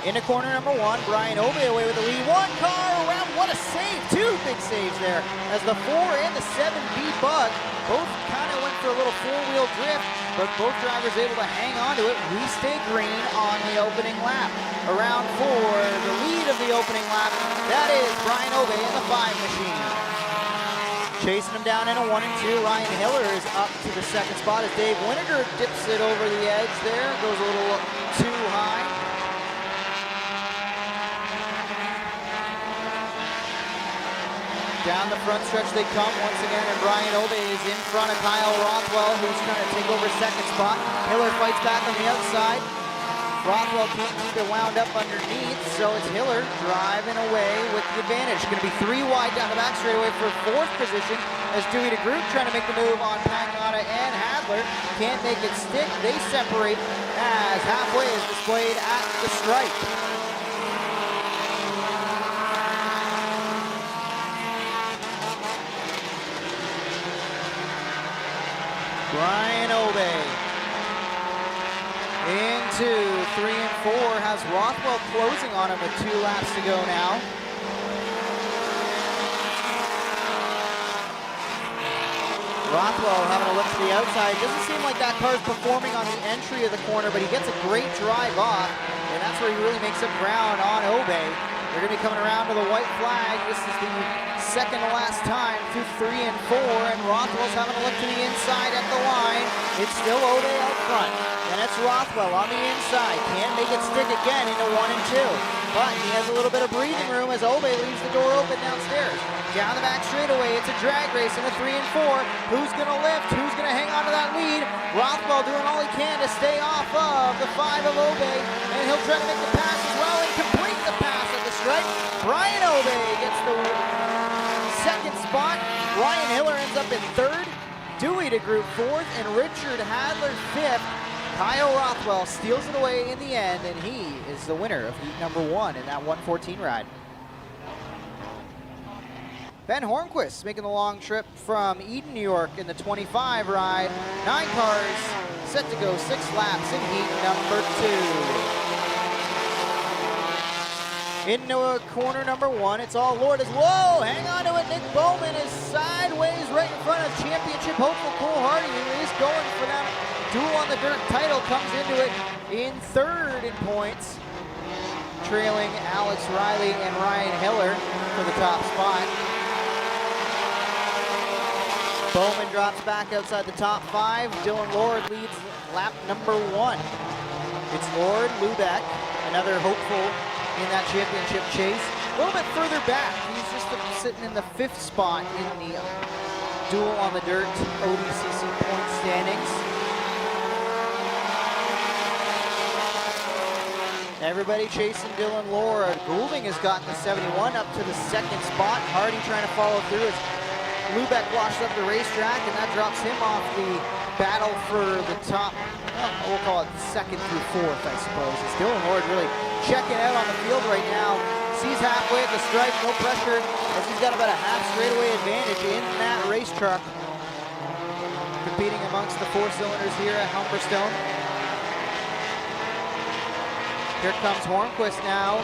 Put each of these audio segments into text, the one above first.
Into corner number 1, Brian Obey away with the lead. One car around, what a save! 2 big saves there as the 4 and the 7B Bug both kind of went for a little four-wheel drift, but both drivers able to hang on to it. We stay green on the opening lap. Around 4, the lead of the opening lap, that is Brian Obey in the 5 machine. Chasing him down into 1 and 2, Ryan Hiller is up to the second spot as Dave Winiger dips it over the edge there, goes a little too high. Down the front stretch they come once again, and Brian Obey is in front of Kyle Rothwell, who's trying to take over second spot. Hiller fights back on the outside. Rothwell can't keep it wound up underneath, so it's Hiller driving away with the advantage. Going to be 3 wide down the back straightaway for 4th position as Dewey DeGroot trying to make the move on Pagnotta and Hadler. Can't make it stick. They separate as halfway is displayed at the stripe. Brian Obey into 3 and 4, has Rothwell closing on him with 2 laps to go now. Rothwell having a look to the outside. Doesn't seem like that car's performing on the entry of the corner, but he gets a great drive off, and that's where he really makes up ground on Obey. They're going to be coming around to the white flag. This is the second to last time through 3 and 4, and Rothwell's having a look to the inside at the line. It's still Obey out front, and it's Rothwell on the inside. Can't make it stick again into 1 and 2, but he has a little bit of breathing room as Obey leaves the door open downstairs. Down the back straightaway, it's a drag race into 3 and 4. Who's going to lift? Who's going to hang on to that lead? Rothwell doing all he can to stay off of the 5 of Obey, and he'll try to make the pass as well and complete the pass at the stripe. Brian Obey gets the second spot. Ryan Hiller ends up in 3rd. Dewey DeGroot 4th, and Richard Hadler 5th. Kyle Rothwell steals it away in the end, and he is the winner of heat number 1 in that 114 ride. Ben Hornquist making the long trip from Eden, New York in the 25 ride. 9 cars set to go 6 laps in heat number 2. Into corner number 1, it's all Lord as, whoa, hang on to it. Nick Bowman is sideways right in front of championship hopeful Cole Hardy, who is going for that duel on the dirt title, comes into it in 3rd in points, trailing Alex Riley and Ryan Hiller for the top spot. Bowman drops back outside the top 5. Dylan Lord leads lap number 1. It's Lord, Lubeck, another hopeful in that championship chase. A little bit further back, he's just sitting in the 5th spot in the duel on the dirt ODCC point standings. Everybody chasing Dylan Lord. Goulding has gotten the 71 up to the 2nd spot. Hardy trying to follow through as Lubeck washed up the racetrack, and that drops him off the battle for the top, we'll call it 2nd through 4th, I suppose. As Dylan Lord really checking out on the field right now. Sees halfway at the stripe, no pressure, as he's got about a half straightaway advantage in that race truck. Competing amongst the 4 cylinders here at Humberstone. Here comes Hornquist now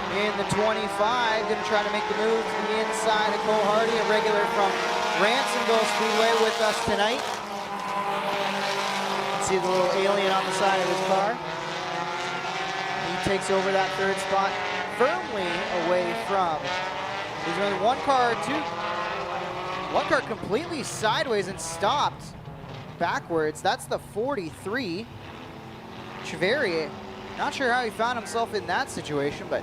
in the 25, going to try to make the move to the inside of Cole Hardy, a regular from Ransomville Speedway with us tonight. You can see the little alien on the side of his car. He takes over that 3rd spot firmly away from. There's only one car completely sideways and stopped backwards. That's the 43. Chevalier, not sure how he found himself in that situation, but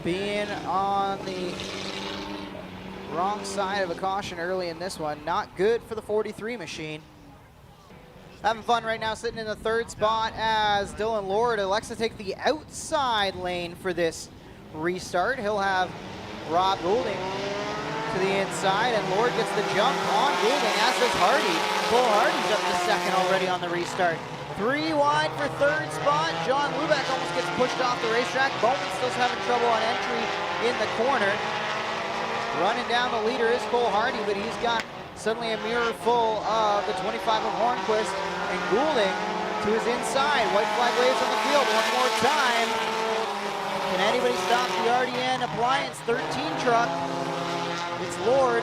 being on the wrong side of a caution early in this one, not good for the 43 machine. Having fun right now, sitting in the 3rd spot as Dylan Lord elects to take the outside lane for this restart. He'll have Rob Goulding to the inside, and Lord gets the jump on Goulding, as does Hardy. Cole Hardy's up to 2nd already on the restart. 3 wide for 3rd spot. John Lubeck almost gets pushed off the racetrack. Bowman still having trouble on entry in the corner. Running down the leader is Cole Hardy, but he's got suddenly a mirror full of the 25 of Hornquist, and Goulding to his inside. White flag waves on the field one more time. Can anybody stop the RDN Appliance 13 truck? It's Lord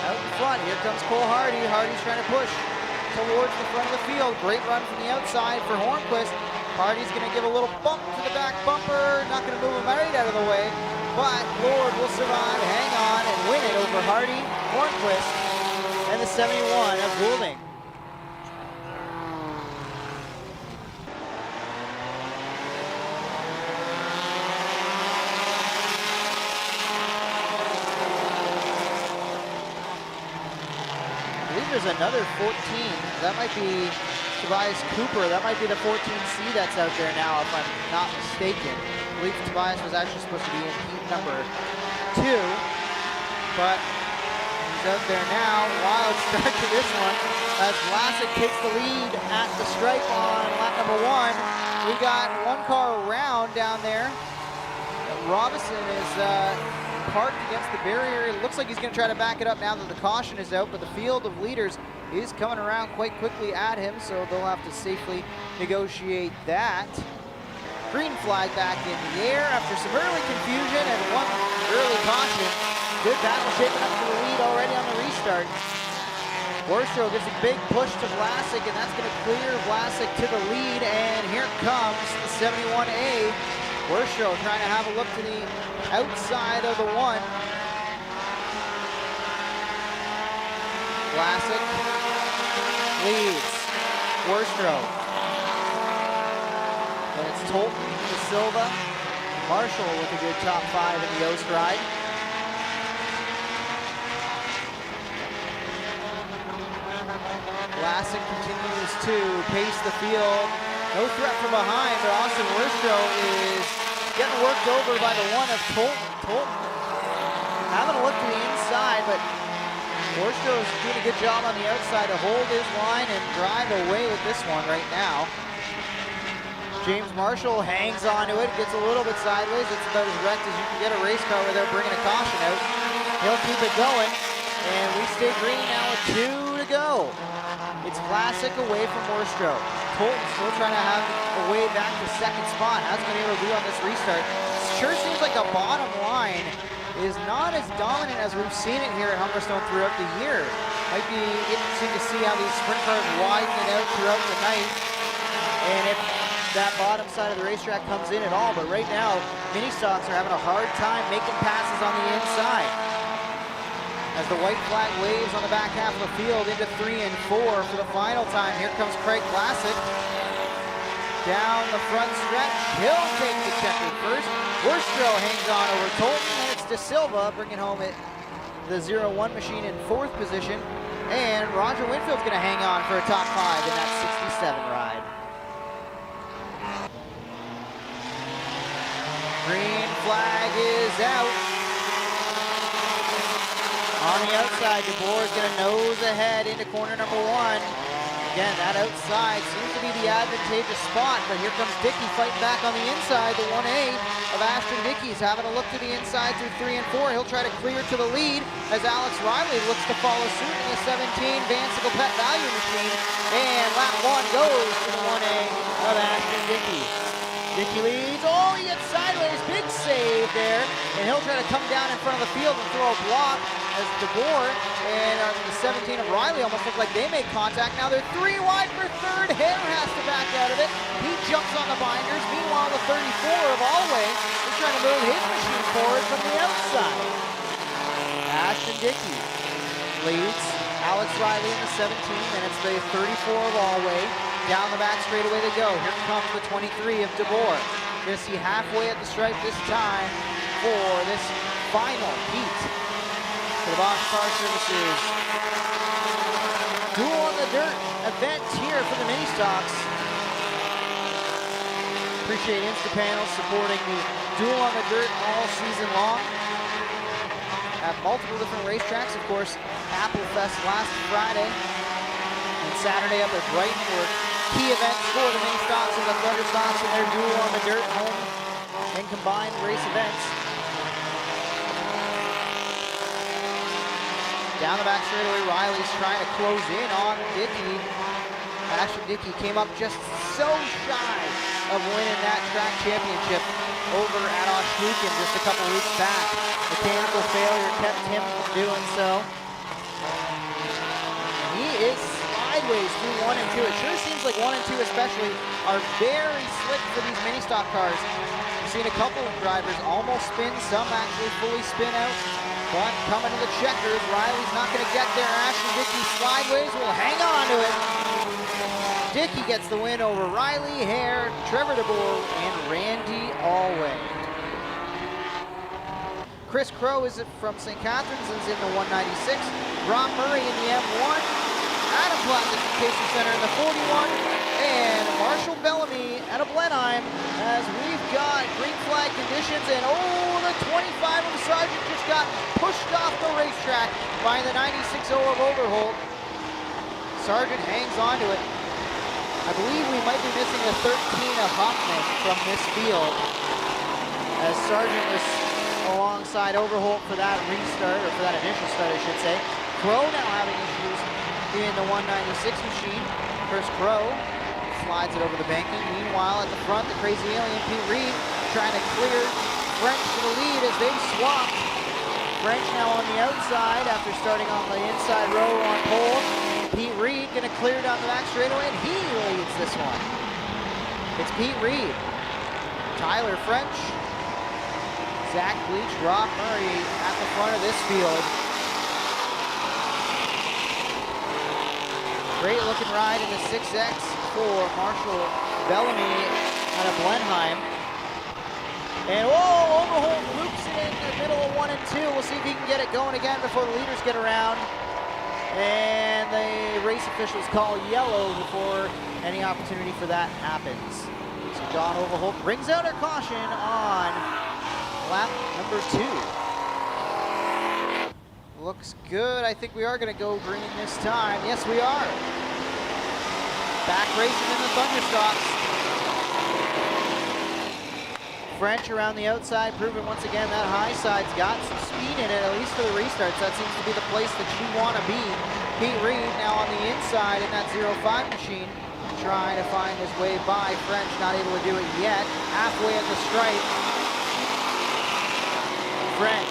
out in front. Here comes Cole Hardy. Hardy's trying to push towards the front of the field. Great run from the outside for Hornquist. Hardy's going to give a little bump to the back bumper. Not going to move him right out of the way. But Lord will survive, hang on, and win it over Hardy, Hornquist, and the 71 of Goulding. I believe there's another 14. That might be Tobias Cooper. That might be the 14C that's out there now, if I'm not mistaken. I believe Tobias was actually supposed to be in heat number 2, but he's out there now. Wild start to this one as Vlasic takes the lead at the stripe on lap number 1. We got one car around down there. Robinson is parked against the barrier. It looks like he's going to try to back it up now that the caution is out, but the field of leaders is coming around quite quickly at him, so they'll have to safely negotiate that. Green flag back in the air after some early confusion and one early caution. Good battle shaping up to the lead already on the restart. Worstrow gives a big push to Vlasic, and that's going to clear Vlasic to the lead, and here comes the 71A. Worstrow trying to have a look to the outside of the 1. Vlasic leads. Worstrow. And it's Tolton, De Silva, Marshall with a good top 5 in the Yost ride. Vlasic continues to pace the field. No threat from behind, but Austin Worstrow is getting worked over by the 1 of Tolton. Tolton having a look to the inside, but Worstrow is doing a good job on the outside to hold his line and drive away with this one right now. James Marshall hangs onto it, gets a little bit sideways. It's about as wrecked as you can get a race car without bringing a caution out. He'll keep it going, and we stay green now with 2 to go. It's Vlasic away from Worstrow. Tolton still trying to have a way back to second spot. Hasn't been able to do on this restart. Sure seems like the bottom line is not as dominant as we've seen it here at Humberstone throughout the year. Might be interesting to see how these sprint cars widen it out throughout the night, and if that bottom side of the racetrack comes in at all. But right now, mini stocks are having a hard time making passes on the inside. As the white flag waves on the back half of the field into 3 and 4 for the final time. Here comes Craig Vlasic. Down the front stretch, he'll take the checker first. Worstrow hangs on over Tolton, and it's De Silva bringing home it, the 0-1 machine in 4th position. And Roger Winfield's gonna hang on for a top 5 in that 67 ride. Green flag is out. On the outside, DeBoer is going to nose ahead into corner number 1. Again, that outside seems to be the advantageous spot, but here comes Dickey fighting back on the inside. The 1A of Ashton Dickey's having a look to the inside through 3 and 4. He'll try to clear to the lead as Alex Riley looks to follow suit in the 17 Vansicle Pet Value Machine. And lap 1 goes to the 1A of Ashton Dickey. Dickey leads, oh, he gets sideways, big save there, and he'll try to come down in front of the field and throw a block as DeBoer and the 17 of Riley almost look like they make contact. Now they're 3 wide for 3rd, Hare has to back out of it, he jumps on the binders. Meanwhile, the 34 of Alway is trying to move his machine forward from the outside. Ashton Dickey leads, Alex Riley in the 17, and it's the 34 of Alway. Down the back straightaway they go. Here comes the 23 of DeBoer. Gonna see halfway at the stripe this time for this final heat for the Bosch Car Services Duel on the Dirt event here for the mini stocks. Appreciate Instapanel supporting the Duel on the Dirt all season long at multiple different racetracks. Of course, Apple Fest last Friday and Saturday up at Brighton were key events for the mini stocks and the Thunder Stocks in their Duel on the Dirt home and combined race events. Down the back straightaway, Riley's trying to close in on Dickey. Ashton Dickey came up just so shy of winning that track championship over at Oshtrukin just a couple weeks back. Mechanical failure kept him from doing so. He is sideways through 1 and 2. It sure seems like 1 and 2 especially are very slick for these mini stock cars. We've seen a couple of drivers almost spin, some actually fully spin out. But coming to the checkers, Riley's not going to get there. Ashton Dickey sideways will hang on to it. Dickey gets the win over Riley, Hare, Trevor DeBoer, and Randy Alway. Chris Crow is from St. Catharines and is in the 196. Rob Murray in the M1. Adam Classification Center in the 41. And Marshall Bellamy out of Blenheim as we've got green flag conditions. And oh, the 25 of the Sargent just got pushed off the racetrack by the 96 of Overholt. Sargent hangs on to it. I believe we might be missing a 13 of Hoffman from this field as Sargent was alongside Overholt for that restart, or for that initial start, I should say. Crow now having issues in the 196 machine. First Crow slides it over the banking. Meanwhile, at the front, the crazy alien Pete Reed trying to clear French to the lead as they've swapped. French now on the outside after starting on the inside row on pole. Pete Reed gonna clear down the back straightaway, and he leads this one. It's Pete Reed, Tyler French, Zach Bleach, Rob Murray at the front of this field. Great looking ride in the 6X for Marshall Bellamy out of Blenheim. And whoa, Overholt loops it in the middle of 1 and 2. We'll see if he can get it going again before the leaders get around. And the race officials call yellow before any opportunity for that happens. So John Overholt brings out her caution on lap number 2. Looks good. I think we are going to go green this time. Yes, we are. Back racing in the Thunderstocks. French around the outside, proving once again that high side's got some speed in it, at least for the restarts. That seems to be the place that you want to be. Pete Reed now on the inside in that 05 machine, trying to find his way by French, not able to do it yet. Halfway at the stripe. French.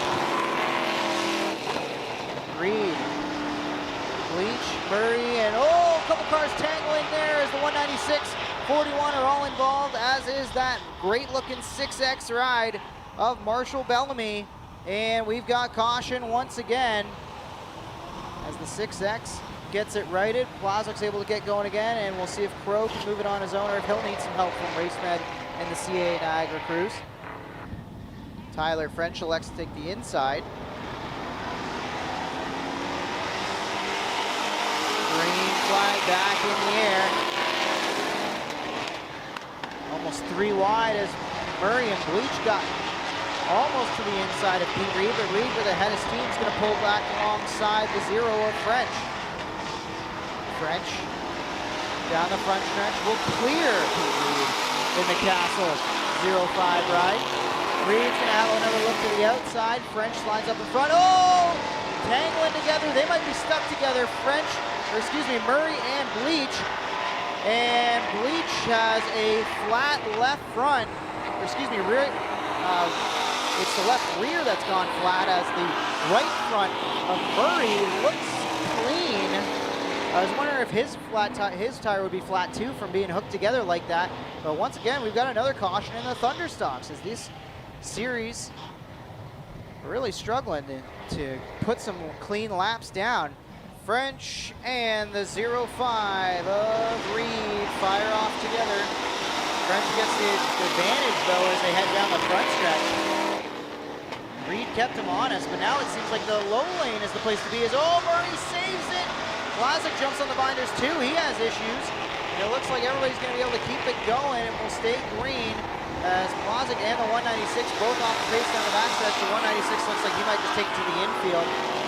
Reed. Bleach, Murray, and oh, a couple cars tangling there as the 196, 41 are all involved, as is that great looking 6X ride of Marshall Bellamy. And we've got caution once again as the 6X gets it righted. Plazok's able to get going again, and we'll see if Crow can move it on his own or if he'll need some help from RaceMed and the CAA Niagara crews. Tyler French elects to take the inside. Green flag back in the air. Almost 3 wide as Murray and Bleach got almost to the inside of Pete Reed, but Reed with a head of steam is going to pull back alongside the 0 of French. French down the front stretch will clear Pete Reed in the Castle 05 ride. Reed's going to have another look to the outside. French slides up in front. Oh! Tangling together. They might be stuck together. Murray and Bleach. And Bleach has a flat left front. Rear. It's the left rear that's gone flat as the right front of Murray looks clean. I was wondering if his tire would be flat too from being hooked together like that. But once again, we've got another caution in the Thunderstocks as this series are really struggling to put some clean laps down. French and the 05 of Reed fire off together. French gets the advantage though as they head down the front stretch. Reed kept him honest, but now it seems like the low lane is the place to be as Murray saves it. Plazok jumps on the binders too, he has issues. And it looks like everybody's gonna be able to keep it going and will stay green as Plazok and the 196 both off the pace down the backstretch. The 196 looks like he might just take it to the infield.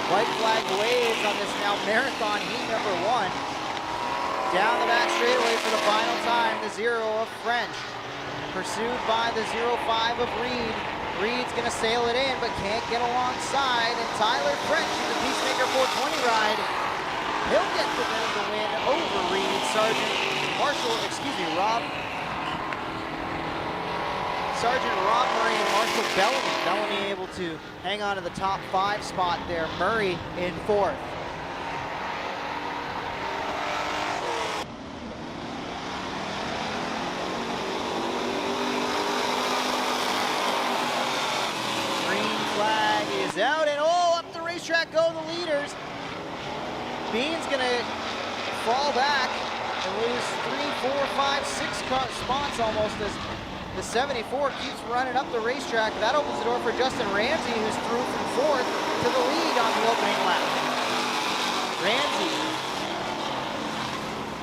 White flag waves on this now marathon heat number 1. Down the back straightaway for the final time, the 0 of French. Pursued by the 05 of Reed. Reed's gonna sail it in, but can't get alongside. And Tyler French in the Peacemaker 420 ride He'll get the win over Reed. Sergeant Rob Murray and Marshall Bellamy. Bellamy able to hang on to the top 5 spot there. Murray in 4th. Green flag is out, and up the racetrack go the leaders. Bean's gonna fall back and lose 3, 4, 5, 6 spots almost as the 74 keeps running up the racetrack. That opens the door for Justin Ramsey, who's through from 4th to the lead on the opening lap. Ramsey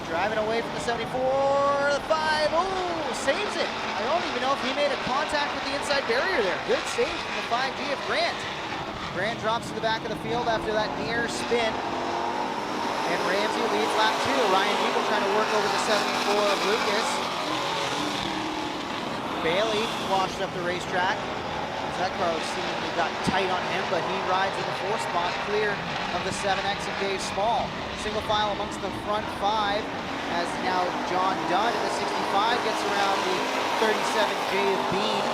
driving away from the 74, the 5, saves it. I don't even know if he made a contact with the inside barrier there. Good save from the 5G of Grant. Grant drops to the back of the field after that near spin. And Ramsey leads lap 2. Ryan Eagle trying to work over the 74 of Lucas. Bailey washed up the racetrack. That car seemingly got tight on him, but he rides in the 4th spot, clear of the 7X of Dave Small. Single file amongst the front 5, as now John Dunn in the 65 gets around the 37J of Bean.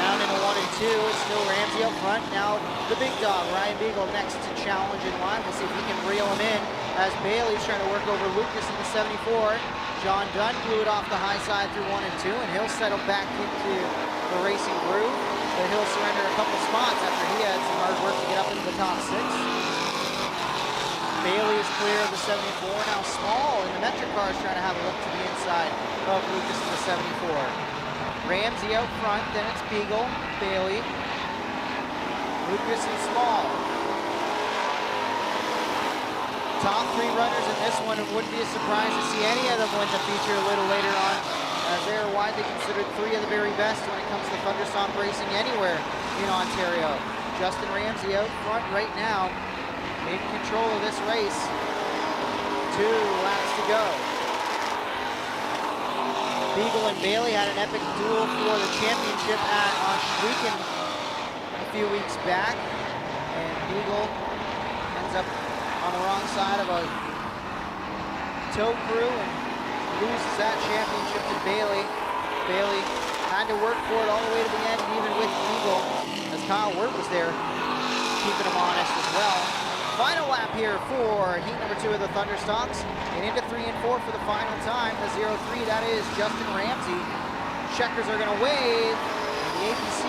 Down in the 1 and 2, it's still Ramsey up front. Now the big dog, Ryan Beagle, next to challenge in line. We'll see if he can reel him in as Bailey's trying to work over Lucas in the 74. John Dunn blew it off the high side through 1 and 2, and he'll settle back into the racing groove. But he'll surrender a couple spots after he had some hard work to get up into the top 6. Bailey is clear of the 74. Now Small in the metric car is trying to have a look to the inside of Lucas in the 74. Ramsey out front, then it's Beagle, Bailey, Lucas and Small. Top 3 runners in this one. It wouldn't be a surprise to see any of them win the feature a little later on, as they are widely considered 3 of the very best when it comes to Thunderstomp racing anywhere in Ontario. Justin Ramsey out front right now, in control of this race. 2 laps to go. Beagle and Bailey had an epic duel for the championship at Oshweeken a few weeks back, and Beagle ends up on the wrong side of a tow crew and loses that championship to Bailey. Bailey had to work for it all the way to the end, even with Beagle, as Kyle Wirt was there keeping him honest as well. Final lap here for heat number 2 of the Thunderstomps, and into 3 and 4 for the final time. The 0-3, that is Justin Ramsey. Checkers are going to wave. The APC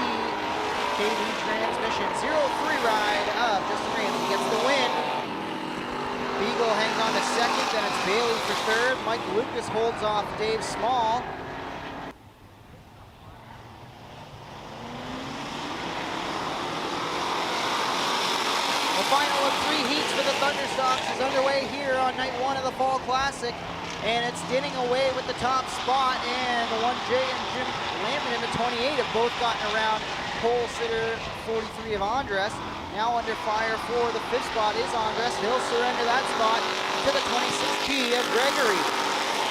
KV transmission 0-3 ride of Justin Ramsey gets the win. Beagle hangs on to 2nd, then it's Bailey for 3rd. Mike Lucas holds off Dave Small. The final of 3 heats for the Thunderstomps is underway here on night 1 of the Fall Classic, and it's Dinning away with the top spot, and the 1J and Jim Lampman in the 28 have both gotten around pole sitter 43 of Andres. Now under fire for the 5th spot is Andres. He'll surrender that spot to the 26G of Gregory.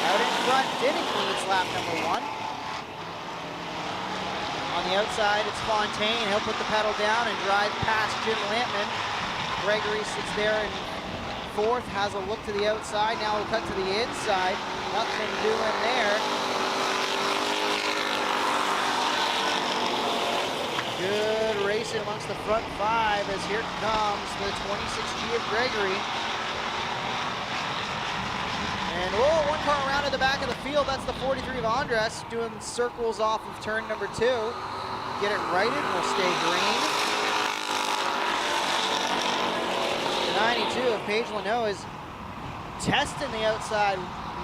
Out in front, Dinning leads lap number 1. On the outside, it's Fontaine. He'll put the pedal down and drive past Jim Lampman. Gregory sits there in 4th, has a look to the outside. Now we'll cut to the inside. Nothing doing there. Good racing amongst the front 5 as here comes the 26G of Gregory. And 1 car around at the back of the field. That's the 43 of Andres doing circles off of turn number 2. Get it righted, we'll stay green. 92 of Paige Leno is testing the outside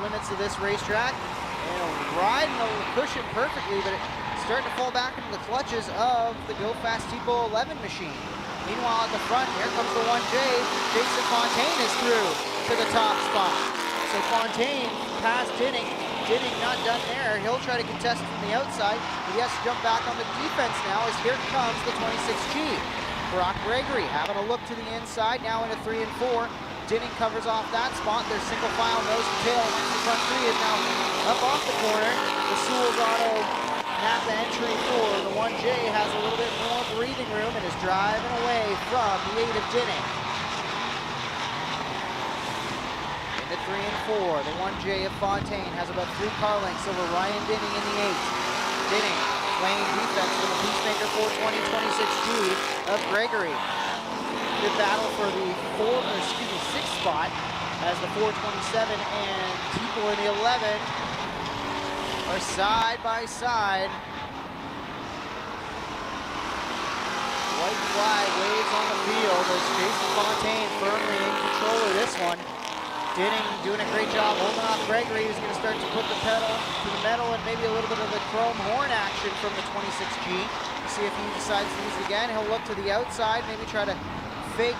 limits of this racetrack and riding the cushion perfectly, but it's starting to fall back into the clutches of the Go Fast Tipo 11 machine. Meanwhile, at the front, here comes the 1J. Jason Fontaine is through to the top spot. So Fontaine past Dinning. Dinning not done there. He'll try to contest from the outside, but he has to jump back on the defense now as here comes the 26G. Brock Gregory having a look to the inside, now into 3 and 4. Dinning covers off that spot. Their single file nose to tail amongst the front 3 is now up off the corner. The Sewell's Auto Napa entry for the 1J has a little bit more breathing room and is driving away from the 8 of Dinning. and 4. The 1J of Fontaine has about 3 car lengths over Ryan Dinning in the 8. Dinning playing defense for the Peacemaker 420-26G of Gregory. Good battle for the 6th spot as the 427 and People in the 11 are side by side. White flag waves on the field as Jason Fontaine firmly in control of this one. Dinning doing a great job holding off Gregory, who's going to start to put the pedal to the metal and maybe a little bit of the chrome horn action from the 26G. See if he decides to use it again. He'll look to the outside, maybe try to fake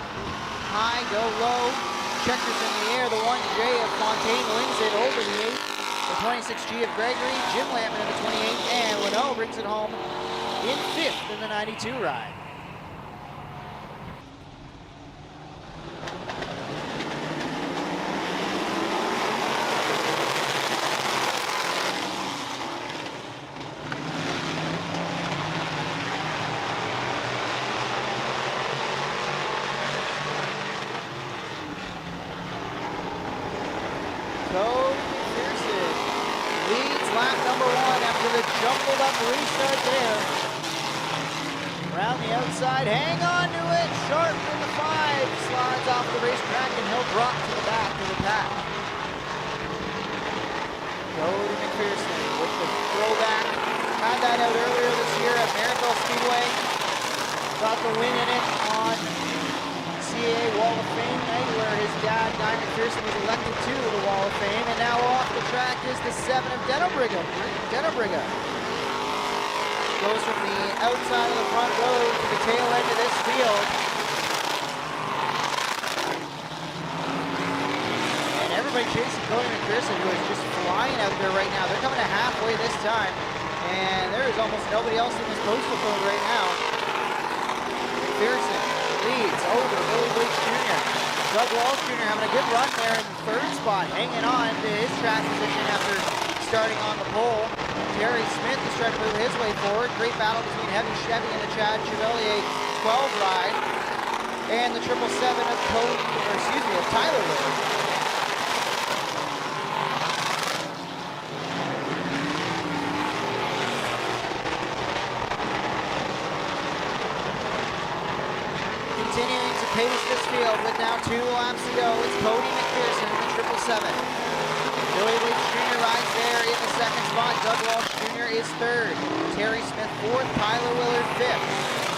high, go low. Checkers in the air. The 1J of Fontaine wins it over the 8. The 26G of Gregory, Jim Lampman in the 28, and Leno brings it home in 5th in the 92 ride. Lap number 1 after the jumbled up restart there. Around the outside, hang on to it. Sharp in the 5, slides off the racetrack and he'll drop to the back of the pack. Cody McPherson with the throwback. Had that out earlier this year at Marysville Speedway. Got the win in it on CAA Wall of Fame night where his dad, Guy McPherson, was elected to the Wall of Fame. And now off the track is the 7 of Dennebriga. Goes from the outside of the front road to the tail end of this field. And everybody chasing Cody McPherson, who is just flying out there right now. They're coming to halfway this time. And there is almost nobody else in this postal code right now. McPherson leads over Billy Bleach Jr. Doug Walsh Jr. having a good run there in the 3rd spot, hanging on to his track position after starting on the pole. Terry Smith is trying to move his way forward. Great battle between Heavy Chevy and the Chad Chevalier 12 ride. And the 777 of Tyler Willard. Continuing to pace this field with now 2 laps to go. It's Cody McPherson in the 777. Billy Bleach Jr. rides there in the 2nd spot. Doug Walsh Jr. is 3rd. Terry Smith 4th. Tyler Willard 5th.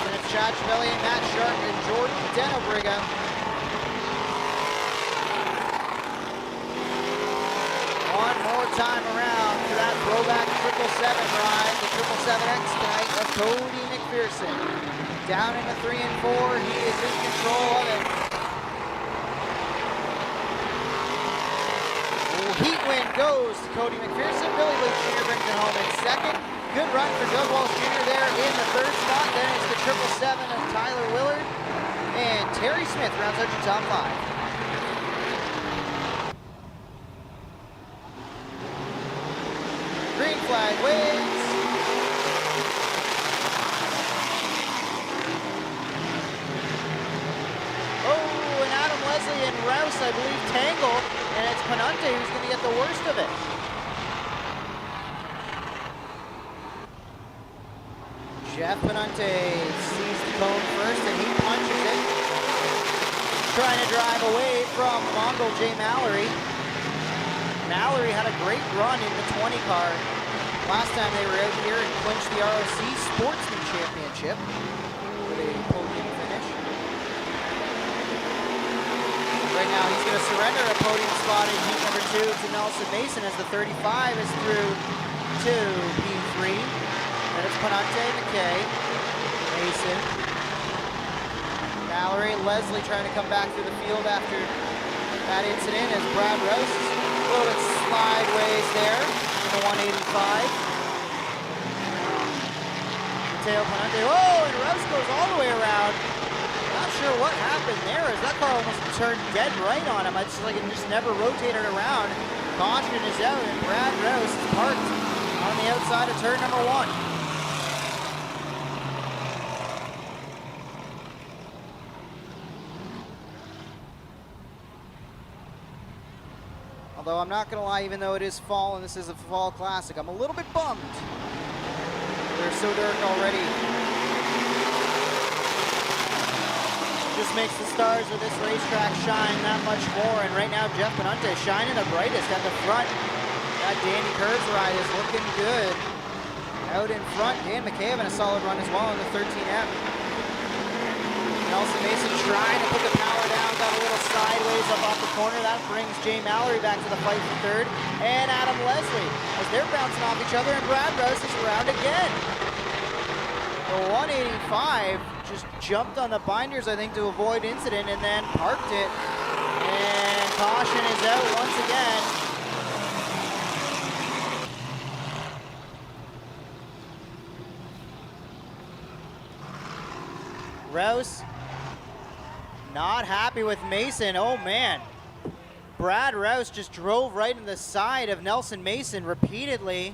Then it's Chad Chevalier, Matt Sharp, and Jordan Dennebriga. One more time around for that throwback 777 ride. The 777X tonight of Cody McPherson. Down in the 3 and 4, he is in control of it. Heat win goes to Cody McPherson. Billy Bleach Jr. brings it home in 2nd. Good run for Doug Walsh Jr. there in the 3rd spot. Then it's the 777 of Tyler Willard. And Terry Smith rounds out your top 5. Green flag waves. And Rouse, I believe, tangle, and it's Panante who's going to get the worst of it. Jeff Panante sees the cone first, and he punches it. Trying to drive away from Mongol J. Mallory. Mallory had a great run in the 20 car. Last time they were out here and clinched the ROC Sportsman Championship with a podium finish. Right now, he's going to surrender a podium spot in heat number 2 to Nelson Mason as the 35 is through to P3. Then it's Panante, McKay, Mason, Mallory, Leslie trying to come back through the field after that incident as Brad Rouse a little bit slideways there in the 185. Mateo Panante, whoa, and Rouse goes all the way around. Not sure what happened there as that car almost turned dead right on him. It's like it just never rotated around. Caution is out and Brad Rouse is parked on the outside of turn number 1. Although I'm not going to lie, even though it is fall and this is a fall classic, I'm a little bit bummed. They're so dark already. Just makes the stars of this racetrack shine that much more. And right now, Jeff Penante shining the brightest at the front. That Danny Kurz ride is looking good. Out in front, Dan McKay having a solid run as well in the 13M. Nelson Mason trying to put the power down, got a little sideways up off the corner. That brings Jay Mallory back to the fight for third. And Adam Leslie, as they're bouncing off each other, and Brad Rouse is around again. The 185 just jumped on the binders, I think, to avoid incident, and then parked it. And caution is out once again. Rouse not happy with Mason. Oh man, Brad Rouse just drove right in the side of Nelson Mason repeatedly.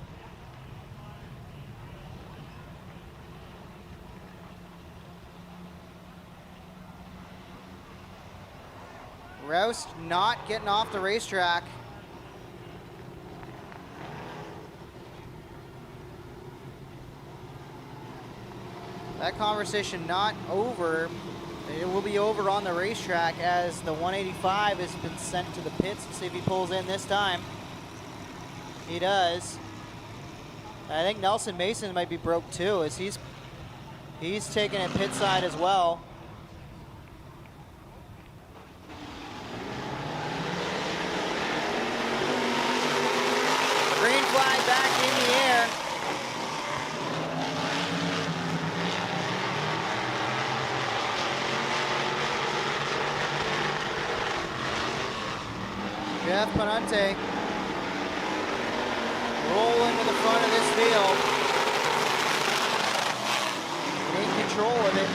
Rouse not getting off the racetrack. That conversation not over. It will be over on the racetrack as the 185 has been sent to the pits. Let's see if he pulls in this time. He does. I think Nelson Mason might be broke too, as he's taking it pit side as well. Green flag back in the air. Jeff Penante rolling to the front of this field. In control of it.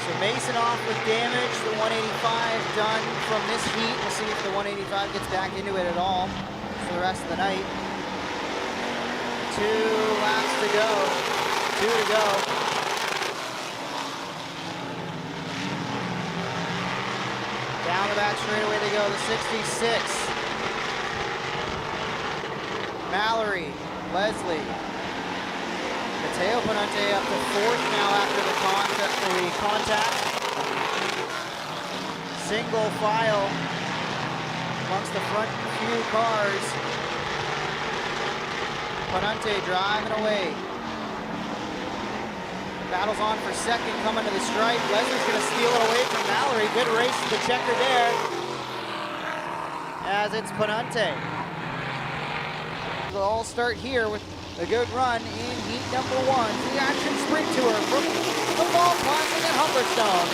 So Mason off with damage. The 185 done from this heat. We'll see if the 185 gets back into it at all for the rest of the night. 2 laps to go. 2 to go. Down the back straightaway they go, the 66. Mallory, Leslie. Mateo Penante up to 4th now after the contact. Single file amongst the front few cars. Penante driving away. Battles on for second, coming to the stripe. Leslie's gonna steal it away from Mallory. Good race to the checker there. As it's Penante. They'll all start here with a good run in heat number 1. The Action Sprint Tour from the Fall Classic at Humberstone.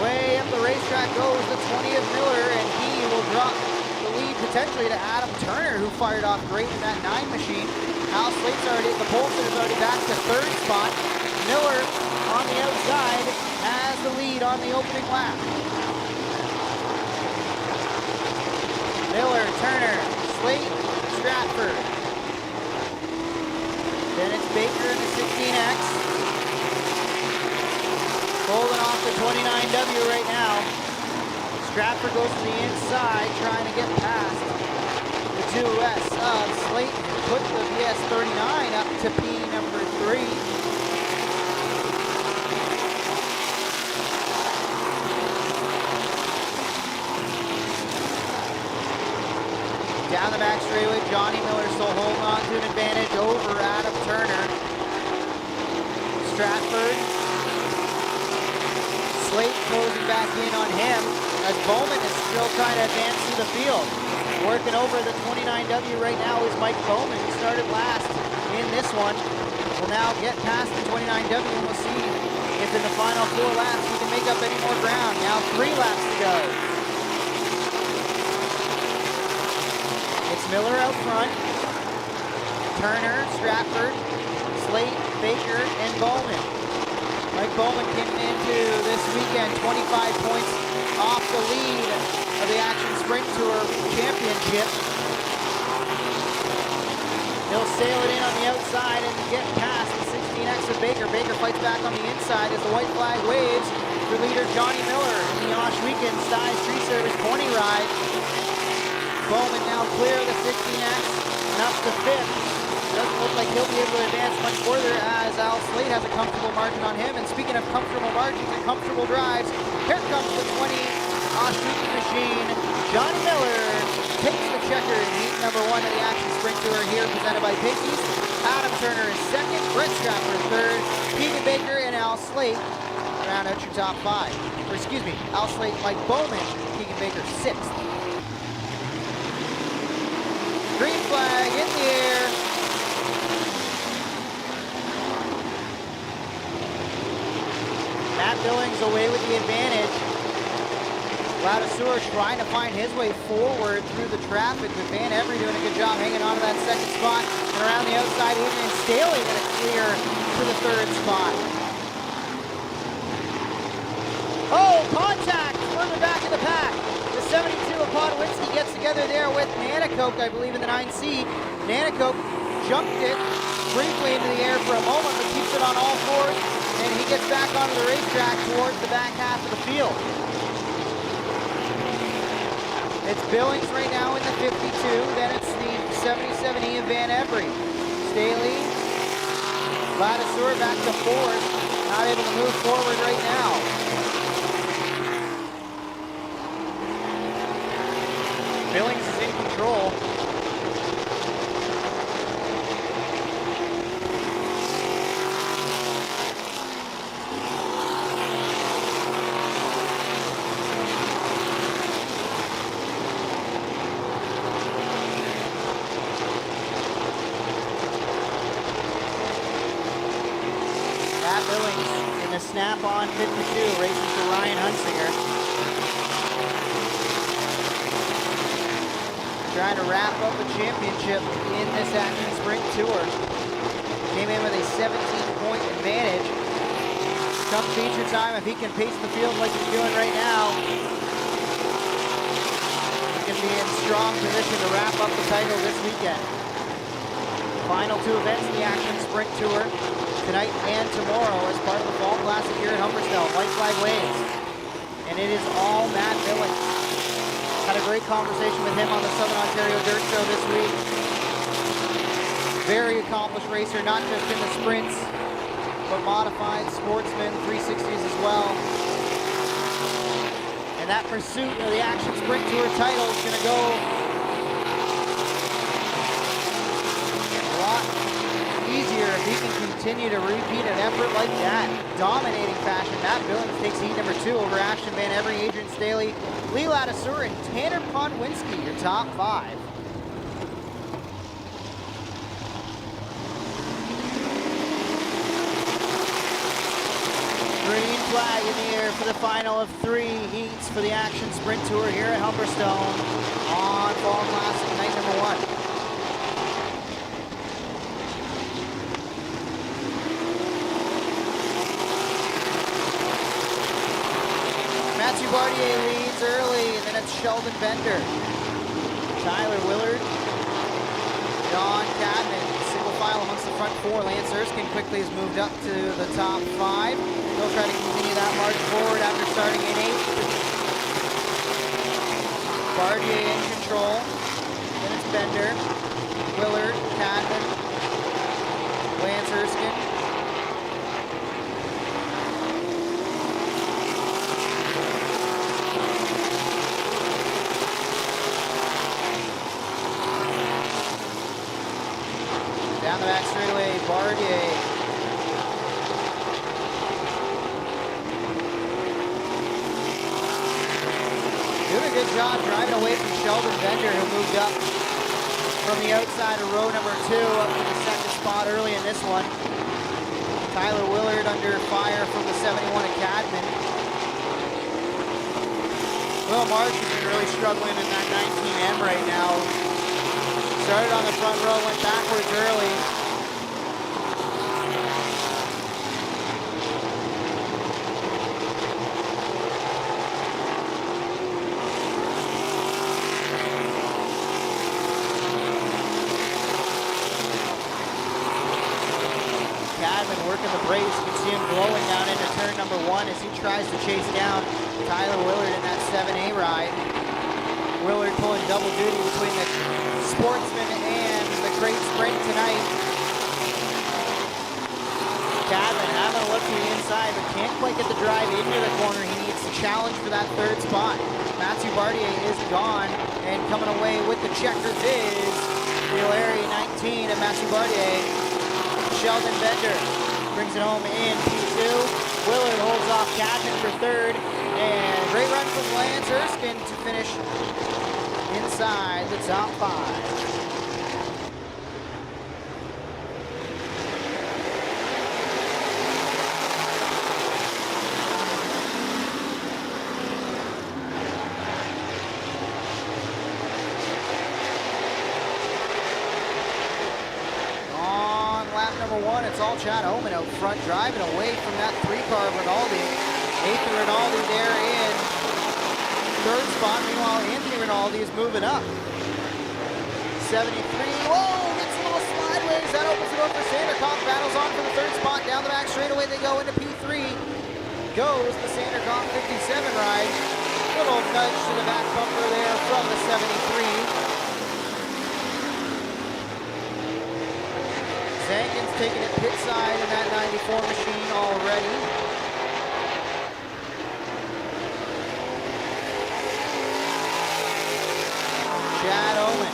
Way up the racetrack goes the 20 of Miller, and he will drop the lead potentially to Adam Turner, who fired off great in that 9 machine. Al Slate's already, the Polson is already back to 3rd spot. Miller on the outside has the lead on the opening lap. Miller, Turner, Slate, Stratford. Then it's Baker in the 16X. Holding off the 29W right now. Stratford goes to the inside, trying to get past the 2S of Slate. Put the VS39 up to P number 3. Down the back straightaway, Johnny Miller still holding on to an advantage over Adam Turner. Stratford. Slate closing back in on him as Bowman is still trying to advance through the field. Working over the 29W right now is Mike Bowman, who started last in this one. Will now get past the 29W, and we'll see if in the final 4 laps he can make up any more ground. Now 3 laps to go. It's Miller out front. Turner, Stratford, Slate, Baker, and Bowman. Mike Bowman came into this weekend 25 points off the lead of the Action Sprint Tour Championship. He'll sail it in on the outside and get past the 16 15X with Baker. Baker fights back on the inside as the white flag waves for leader Johnny Miller. In the Osh Weekend Styes Tree Service pony ride. Bowman now clear of the 15X and up to 5th. Doesn't look like he'll be able to advance much further as Al Slade has a comfortable margin on him. And speaking of comfortable margins and comfortable drives, here comes the 20 Osh Weekend machine. Johnny Miller takes the checker in heat number 1 of the Action Sprint Tour here, presented by Piggies. Adam Turner is second, Brent Scrapper is third, Keegan Baker and Al Slate round out your top 5. Or excuse me, Al Slate, Mike Bowman, Keegan Baker 6th. Green flag in the air. Matt Billings away with the advantage. Ladasur trying to find his way forward through the traffic, with Van Every doing a good job hanging on to that second spot. And around the outside, Adrian Staley going to clear to the 3rd spot. Oh, contact further back in the pack. The 72 of Podwinski gets together there with Nanakoke, I believe, in the 9C. Nanakoke jumped it briefly into the air for a moment, but keeps it on all fours, and he gets back onto the racetrack towards the back half of the field. It's Billings right now in the 52, then it's the 77E of Van Every. Staley, Ladasur back to 4th, not able to move forward right now. Billings is in control. Billings in the snap-on 52, racing for Ryan Hunsinger. Trying to wrap up a championship in this Action Sprint Tour. Came in with a 17-point advantage. Come feature time, if he can pace the field like he's doing right now, he can be in strong position to wrap up the title this weekend. Final 2 events in the Action Sprint Tour, tonight and tomorrow, as part of the Fall Classic here at Humberstone. White flag waves, and it is all Matt Billings. Had a great conversation with him on the Southern Ontario Dirt Show this week. Very accomplished racer, not just in the sprints, but modified Sportsman 360s as well. And that pursuit of the Action Sprint Tour title is going to go a lot easier if he can continue to repeat an effort like that. Dominating fashion. Matt Billings takes heat number 2 over Action Van Every, Adrian Staley, Lee Ladasur, and Tanner Podwinski, your top 5. Green flag in the air for the final of 3 heats for the Action Sprint Tour here at Humberstone on Fall Classic night number 1. Matthew Bardier leads early, and then it's Sheldon Bender. Tyler Willard, John Cadman, single file amongst the front 4. Lance Erskine quickly has moved up to the top 5. He'll try to continue that march forward after starting in 8th. Bardier in control. Then it's Bender, Willard, Cadman, Lance Erskine. Down the back straightaway, Bardier. Doing a good job driving away from Sheldon Bender, who moved up from the outside of row number 2 up to the 2nd spot early in this one. Tyler Willard under fire from the 71 of Cadman. Will Marsh has been really struggling in that 19M right now. Started on the front row, went backwards early. Cadman working number 1 as he tries to chase down Tyler Willard in that 7A ride. Willard pulling double duty between the Sportsman and the Great Sprint tonight. Cadman having a look to the inside, but can't quite get the drive into the corner. He needs to challenge for that 3rd spot. Matthew Bartier is gone, and coming away with the checkers is Real Area 19 and Matthew Bartier. Sheldon Bender brings it home in P2. Willard holds off Cadman for 3rd, and great run from Lance Erskine to finish inside the top 5. Number 1, it's all Chad Oman out front, driving away from that 3-car of Rinaldi. Nathan Rinaldi there in 3rd spot. Meanwhile, Anthony Rinaldi is moving up. 73, whoa, gets a little sideways. That opens the door for Sandercock. Battles on for the 3rd spot. Down the back straightaway they go into P3. Goes the Sandercock 57 ride. Little nudge to the back bumper there from the 73. Zankin's taking it pit side in that 94 machine already. Chad Oman.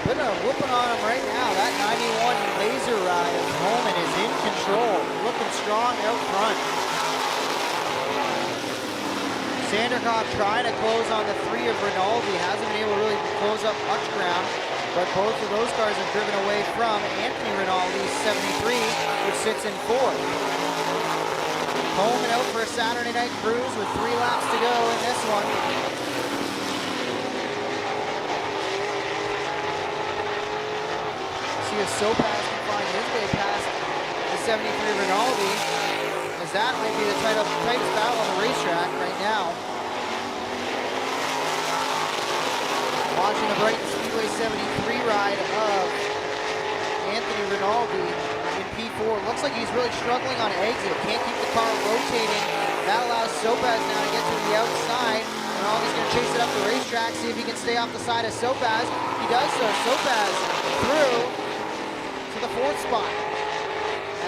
Putting a whooping on him right now. That 91 laser ride of Holman is in control. Looking strong out front. Sandercock trying to close on the 3 of Rinaldi. Hasn't been able to really close up much ground. But both of those cars have driven away from Anthony Rinaldi's 73, which sits in 4th. Holman out for a Saturday night cruise with 3 laps to go in this one. If Sopas can find his way past the 73 Rinaldi, as that might be the tightest battle on the racetrack right now. Watching the Brighton Speedway 73 ride of Anthony Rinaldi in P4. Looks like he's really struggling on exit. Can't keep the car rotating. That allows Sopas now to get to the outside. Rinaldi's going to chase it up the racetrack, see if he can stay off the side of Sopas. He does so. Sopas through to the 4th spot.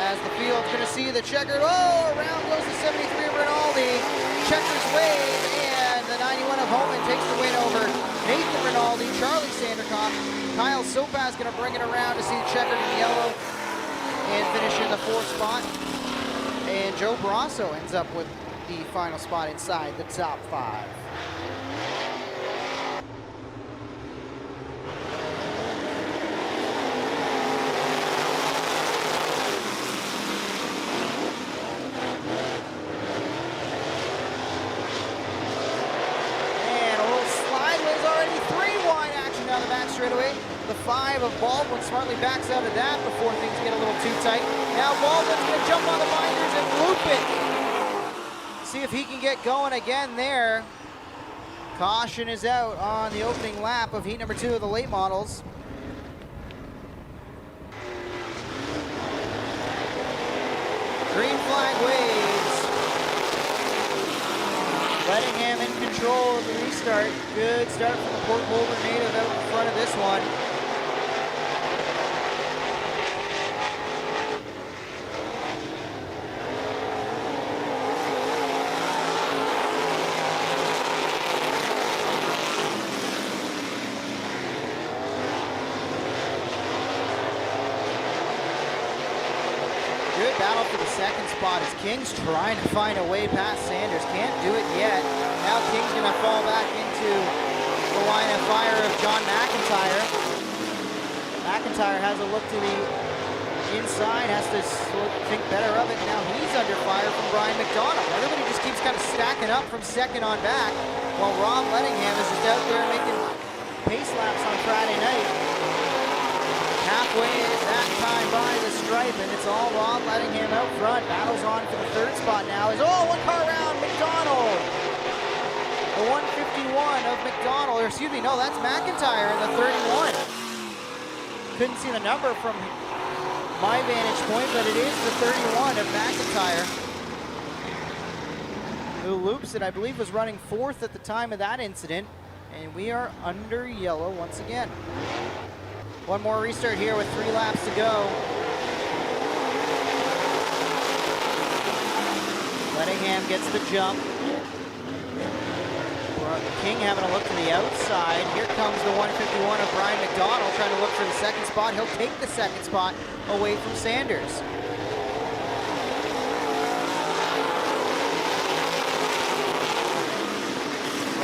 As the field's going to see the checker. Oh, around goes the 73 of Rinaldi. Checkers wave, and the 91 of Holman takes the win over Nathan Rinaldi, Charlie Sandercock. Kyle Sopas going to bring it around to see the checkered in yellow and finish in the 4th spot. And Joe Brasso ends up with the final spot inside the top 5. Straightaway. The 5 of Baldwin smartly backs out of that before things get a little too tight. Now Baldwin's going to jump on the binders and loop it. See if he can get going again there. Caution is out on the opening lap of heat number 2 of the late models. Green flag waves. Lettingham in control of the restart. Good start from the Port Colborne native out in front of this one. Good battle for the 2nd spot as King's trying to find a way past Sanders. Can't do it yet. Now King's going to fall back into the line of fire of John McIntyre. McIntyre has a look to the inside, has to think better of it. Now he's under fire from Brian McDonald. Everybody just keeps kind of stacking up from 2nd on back, while Rob Lettingham is just out there making pace laps on Friday night. Halfway that time by the stripe, and it's all Rob Lettingham out front. Battles on for the 3rd spot now. Is one car around McDonald. the 151 of McDonald, or excuse me, no, that's McIntyre in the 31. Couldn't see the number from my vantage point, but it is the 31 of McIntyre, who loops it, I believe was running 4th at the time of that incident, and we are under yellow once again. One more restart here with 3 laps to go. Lettingham gets the jump. King having a look to the outside. Here comes the 151 of Brian McDonald trying to look for the second spot. He'll take the second spot away from Sanders.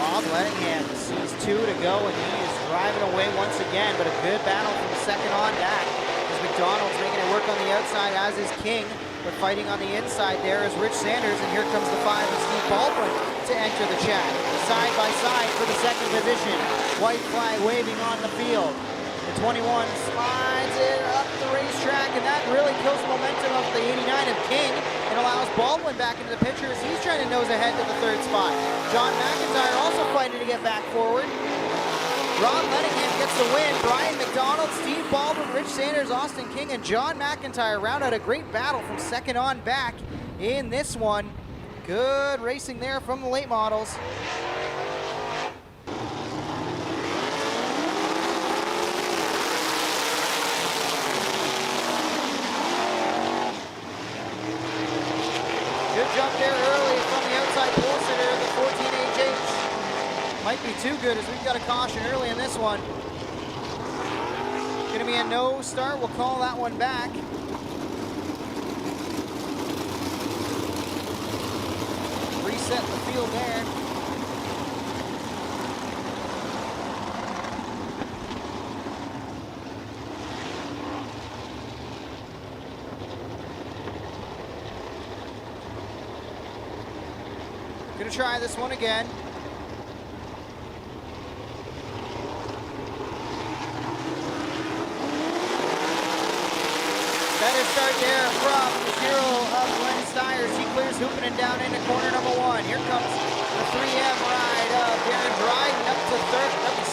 Rob Lettingham sees 2 to go, and he is driving away once again, but a good battle from the second on back as McDonald's making it work on the outside, as is King, but fighting on the inside there is Rich Sanders, and here comes the 5 of Steve Baldwin to enter the chat. Side by side for the second position. White flag waving on the field. The 21 slides it up the racetrack, and that really kills the momentum of the 89 of King and allows Baldwin back into the picture as he's trying to nose ahead to the 3rd spot. John McIntyre also fighting to get back forward. Rob Lettingham gets the win. Brian McDonald, Steve Baldwin, Rich Sanders, Austin King, and John McIntyre round out a great battle from second on back in this one. Good racing there from the late models. Good jump there early from the outside pole sitter, the 14HH. Might be too good as we've got a caution early in this one. Gonna be a no start, we'll call that one back. Reset the field there. Gonna try this one again. Better start there from the 0 of Glenn Stiers. He clears Hoopinen down into corner number 1. Here comes the 3M ride of Darren Dryden up to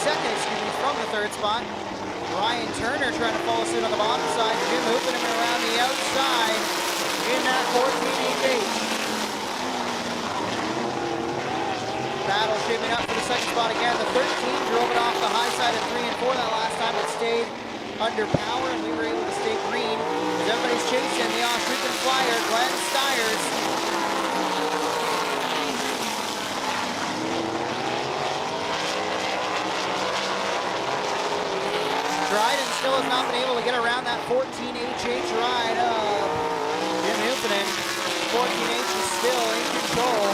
second, from the 3rd spot. Ryan Turner trying to follow suit on the bottom side. Jim Hoopinen around the outside in that 14HH. Battle shaping up for the second spot again. The 13 drove it off the high side of 3 and 4 that last time. It stayed under power, and we were able to stay green. As everybody's chasing the off-freaking flyer, Glenn Stiers. Dryden still has not been able to get around that 14HH ride of Jim Hoopinen. 14H is still in control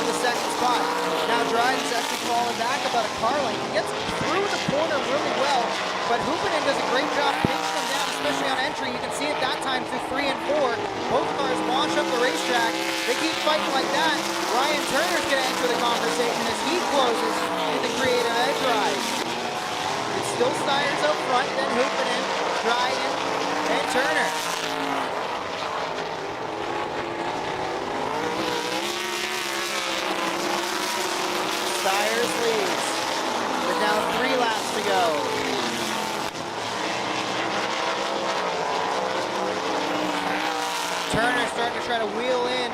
of the second spot. Now Dryden's actually falling back about a car length. He gets through the corner really well, but Hoopinen does a great job pinching them down, especially on entry. You can see it that time through 3 and 4. Both cars wash up the racetrack. They keep fighting like that. Ryan Turner's going to enter the conversation as he closes in the creative edge ride. It's still Stiers up front, then Hoopinen, Dryden, and Turner. Stiers leads with now 3 laps to go. Turner starting to try to wheel in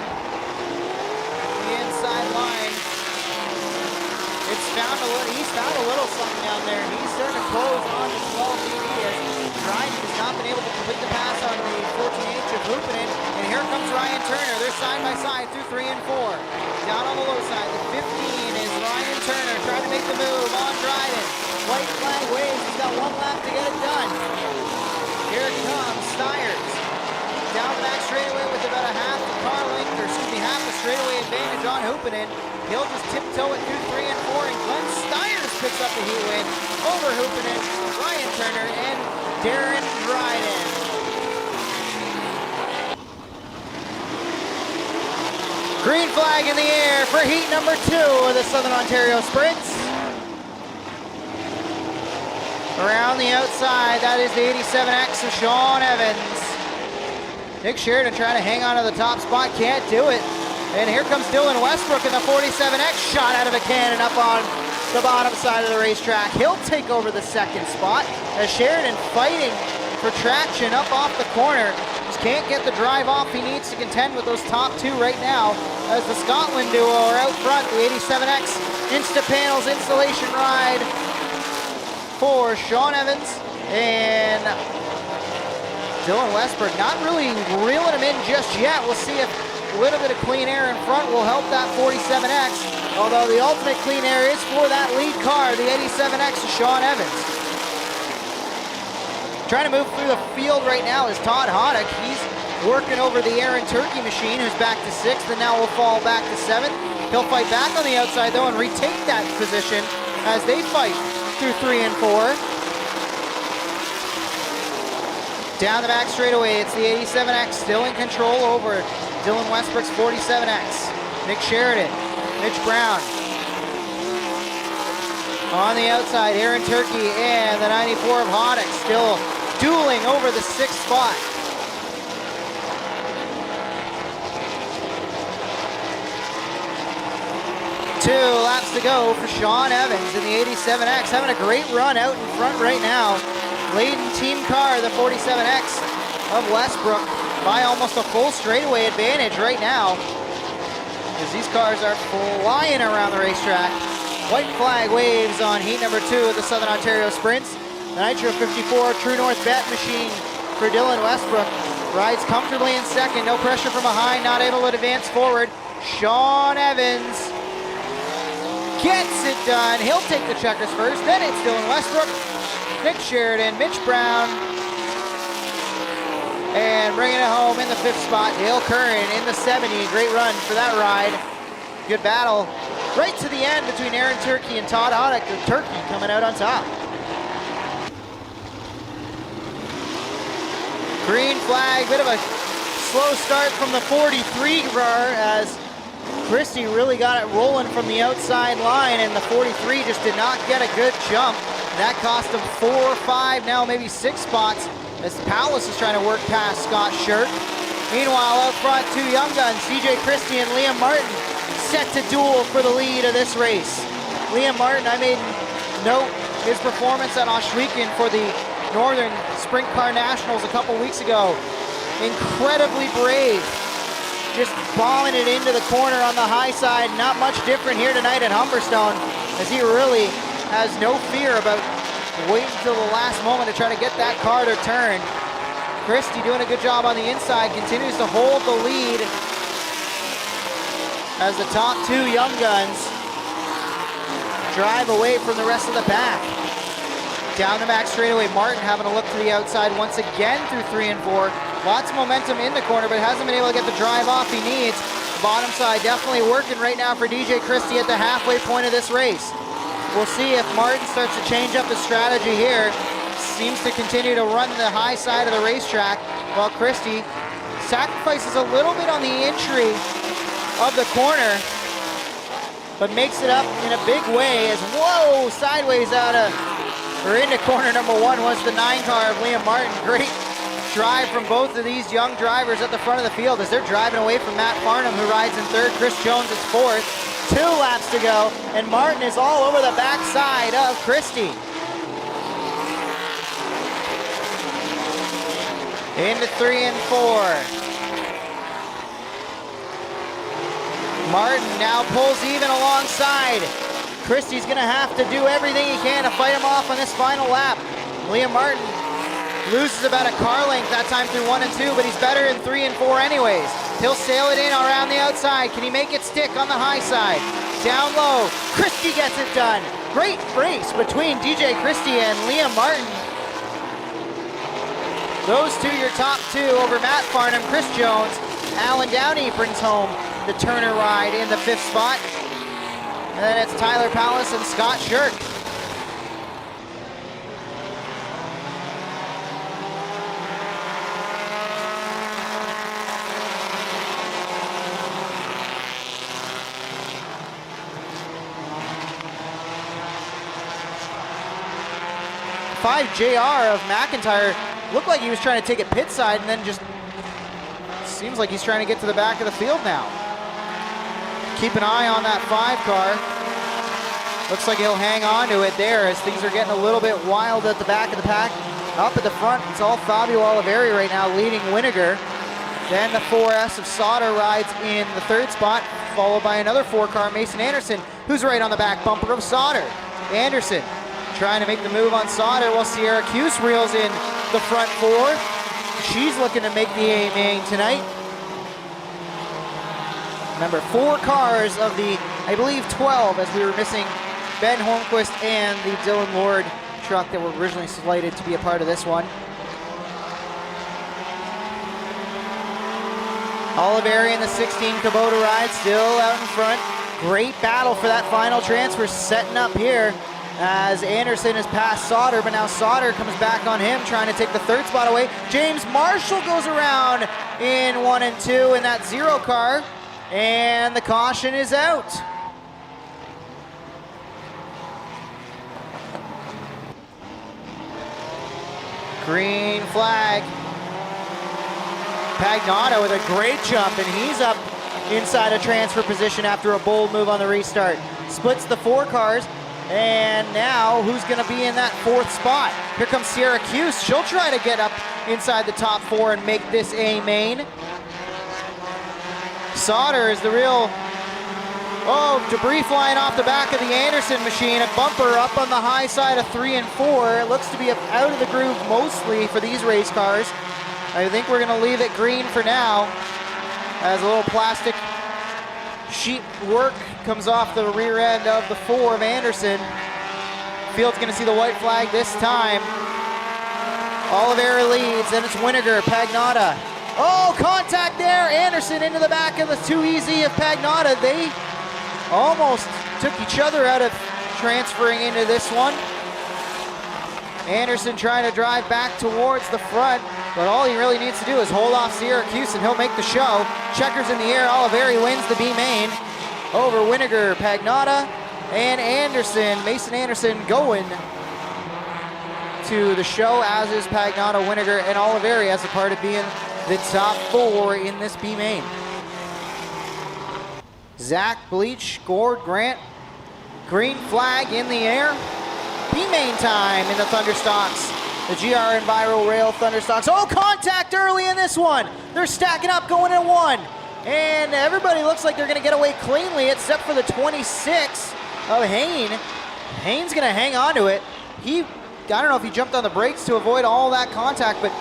the inside line. He's found a little something down there. He's starting to close on the 12 DD as Dryden has not been able to complete the pass on the 14H of Hoopinen. And here comes Ryan Turner. They're side by side through 3 and 4. Down on the low side, the 15 is Ryan Turner trying to make the move on Dryden. White flag waves. He's got 1 lap to get it done. Here comes Stiers. Down the back straightaway with about a half a car length, or excuse me, half a straightaway advantage on Hoopinen. He'll just tiptoe it through 3 and 4, and Glenn Stiers picks up the heat win over Hoopinen, Ryan Turner, and Darren Dryden. Green flag in the air for heat number 2 of the Southern Ontario Sprints. Around the outside, that is the 87X of Sean Evans. Nick Sheridan trying to hang on to the top spot, can't do it. And here comes Dylan Westbrook in the 47X, shot out of a cannon up on the bottom side of the racetrack. He'll take over the second spot as Sheridan fighting for traction up off the corner. Just can't get the drive off. He needs to contend with those top two right now as the Scotland duo are out front. The 87X Instapanels installation ride for Sean Evans and Dylan Westbrook. Not really reeling him in just yet. We'll see if a little bit of clean air in front will help that 47X, although the ultimate clean air is for that lead car, the 87X of Sean Evans. Trying to move through the field right now is Todd Hoddick. He's working over the Aaron Turkey machine, who's back to 6th and now will fall back to 7th. He'll fight back on the outside though and retake that position as they fight through 3 and 4. Down the back straightaway, it's the 87X still in control over Dylan Westbrook's 47X. Nick Sheridan, Mitch Brown. On the outside, Aaron Turkey and the 94 of Hoddick still dueling over the 6th spot. Two laps to go for Sean Evans in the 87X, having a great run out in front right now. Leading team car, the 47X of Westbrook, by almost a full straightaway advantage right now, as these cars are flying around the racetrack. White flag waves on heat number 2 of the Southern Ontario Sprints. The Nitro 54 True North Bet machine for Dylan Westbrook rides comfortably in second. No pressure from behind, not able to advance forward. Sean Evans gets it done. He'll take the checkers first. Then it's Dylan Westbrook, Nick Sheridan, Mitch Brown, and bringing it home in the 5th spot, Dale Curran in the 70. Great run for that ride. Good battle right to the end between Aaron Turkey and Todd Hoddick. The Turkey coming out on top. Green flag, bit of a slow start from the 43 car as Christie really got it rolling from the outside line, and the 43 just did not get a good jump. That cost him 4, 5, now maybe 6 spots as Palace is trying to work past Scott Shirk. Meanwhile, out front, two young guns, CJ Christie and Liam Martin, set to duel for the lead of this race. Liam Martin, I made note his performance at Oshweekend for the Northern Sprint Car Nationals a couple weeks ago. Incredibly brave, just bombing it into the corner on the high side. Not much different here tonight at Humberstone, as he really has no fear about waiting until the last moment to try to get that car to turn. Christie doing a good job on the inside, continues to hold the lead as the top two young guns drive away from the rest of the pack. Down the back straightaway, Martin having a look to the outside once again through 3 and 4. Lots of momentum in the corner, but hasn't been able to get the drive off he needs. Bottom side definitely working right now for DJ Christie at the halfway point of this race. We'll see if Martin starts to change up his strategy here. Seems to continue to run the high side of the racetrack, while Christie sacrifices a little bit on the entry of the corner, but makes it up in a big way as, whoa, sideways out of, or into corner number 1 was the 9 car of Liam Martin. Great drive from both of these young drivers at the front of the field as they're driving away from Matt Farnham, who rides in 3rd. Chris Jones is 4th. 2 laps to go, and Martin is all over the backside of Christie. Into 3 and 4. Martin now pulls even alongside. Christie's gonna have to do everything he can to fight him off on this final lap. Liam Martin loses about a car length that time through 1 and 2, but he's better in 3 and 4 anyways. He'll sail it in around the outside. Can he make it stick on the high side? Down low, Christie gets it done. Great race between DJ Christie and Liam Martin. Those two, your top 2 over Matt Farnham, Chris Jones. Alan Downey brings home the Turner ride in the 5th spot. And then it's Tyler Palace and Scott Shirk. JR of McIntyre looked like he was trying to take it pit side, and then just seems like he's trying to get to the back of the field now. keep an eye on that 5 car. Looks like he'll hang on to it there as things are getting a little bit wild at the back of the pack. Up at the front, it's all Fabio Oliveri right now leading Winiger. Then the 4S of Sauter rides in the 3rd spot, followed by another 4 car, Mason Anderson, who's right on the back bumper of Sauter. Anderson trying to make the move on Sauter while Sierra Cuse reels in the front 4. She's looking to make the A main tonight. Remember, 4 cars of the, I believe, 12, as we were missing Ben Hornquist and the Dylan Lord truck that were originally slated to be a part of this one. Oliveri in the 16 Kubota ride, still out in front. Great battle for that final transfer setting up here as Anderson has passed Sauter, but now Sauter comes back on him, trying to take the 3rd spot away. James Marshall goes around in 1 and 2 in that 0 car, and the caution is out. Green flag. Pagnotta with a great jump, and he's up inside a transfer position after a bold move on the restart. Splits the 4 cars, and now who's going to be in that 4th spot? Here comes Sierra Cuse. She'll try to get up inside the top 4 and make this A main. Sauter is the real, debris flying off the back of the Anderson machine. A bumper up on the high side of 3 and 4. It looks to be out of the groove mostly for these race cars. I think we're going to leave it green for now as a little plastic sheet work comes off the rear end of the 4 of Anderson. Field's going to see the white flag this time. Oliveri leads, then it's Winiger, Pagnotta. Oh, contact there. Anderson into the back of the Too Easy of Pagnotta. They almost took each other out of transferring into this one. Anderson trying to drive back towards the front, but all he really needs to do is hold off Sierra Cuse and he'll make the show. Checkers in the air, Oliveri wins the B main over Winiger, Pagnotta, and Anderson. Mason Anderson going to the show, as is Pagnotta, Winiger, and Oliveri as a part of being the top 4 in this B main. Zach Bleach, Gord Grant, green flag in the air. B-main time in the Thunderstocks. The GR Enviro Rail Thunderstocks. Oh, contact early in this one. They're stacking up, going in 1. And everybody looks like they're going to get away cleanly, except for the 26 of Hain. Hain's going to hang on to it. I don't know if he jumped on the brakes to avoid all that contact, but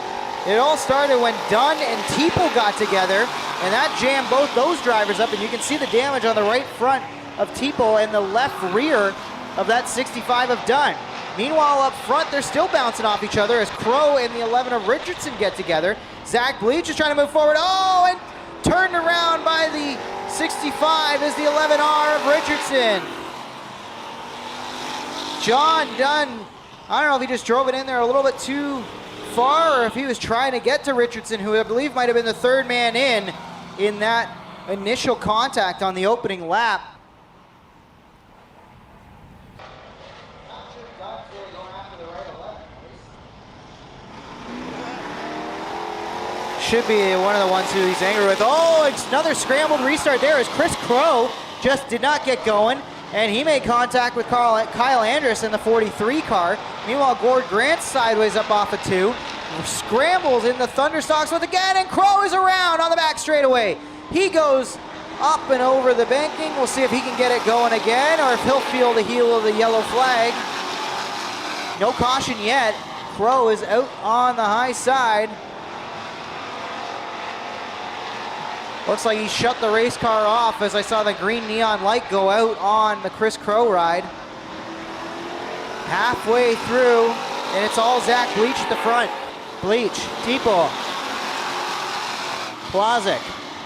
it all started when Dunn and Teeple got together, and that jammed both those drivers up, and you can see the damage on the right front of Teeple and the left rear of that 65 of Dunn. Meanwhile, up front, they're still bouncing off each other as Crow and the 11 of Richardson get together. Zach Bleach is trying to move forward. Oh, and turned around by the 65 is the 11R of Richardson. John Dunn, I don't know if he just drove it in there a little bit too far or if he was trying to get to Richardson, who I believe might have been the 3rd man in that initial contact on the opening lap. Should be one of the ones who he's angry with. Oh, it's another scrambled restart there as Chris Crow just did not get going, and he made contact with Kyle Andrus in the 43 car. Meanwhile, Gord Grant's sideways up off of 2. Scrambles in the Thunderstocks with again, and Crow is around on the back straightaway. He goes up and over the banking. We'll see if he can get it going again or if he'll feel the heel of the yellow flag. No caution yet. Crow is out on the high side. Looks like he shut the race car off as I saw the green neon light go out on the Chris Crow ride. Halfway through, and it's all Zach Bleach at the front. Bleach, Teeple, Plazik,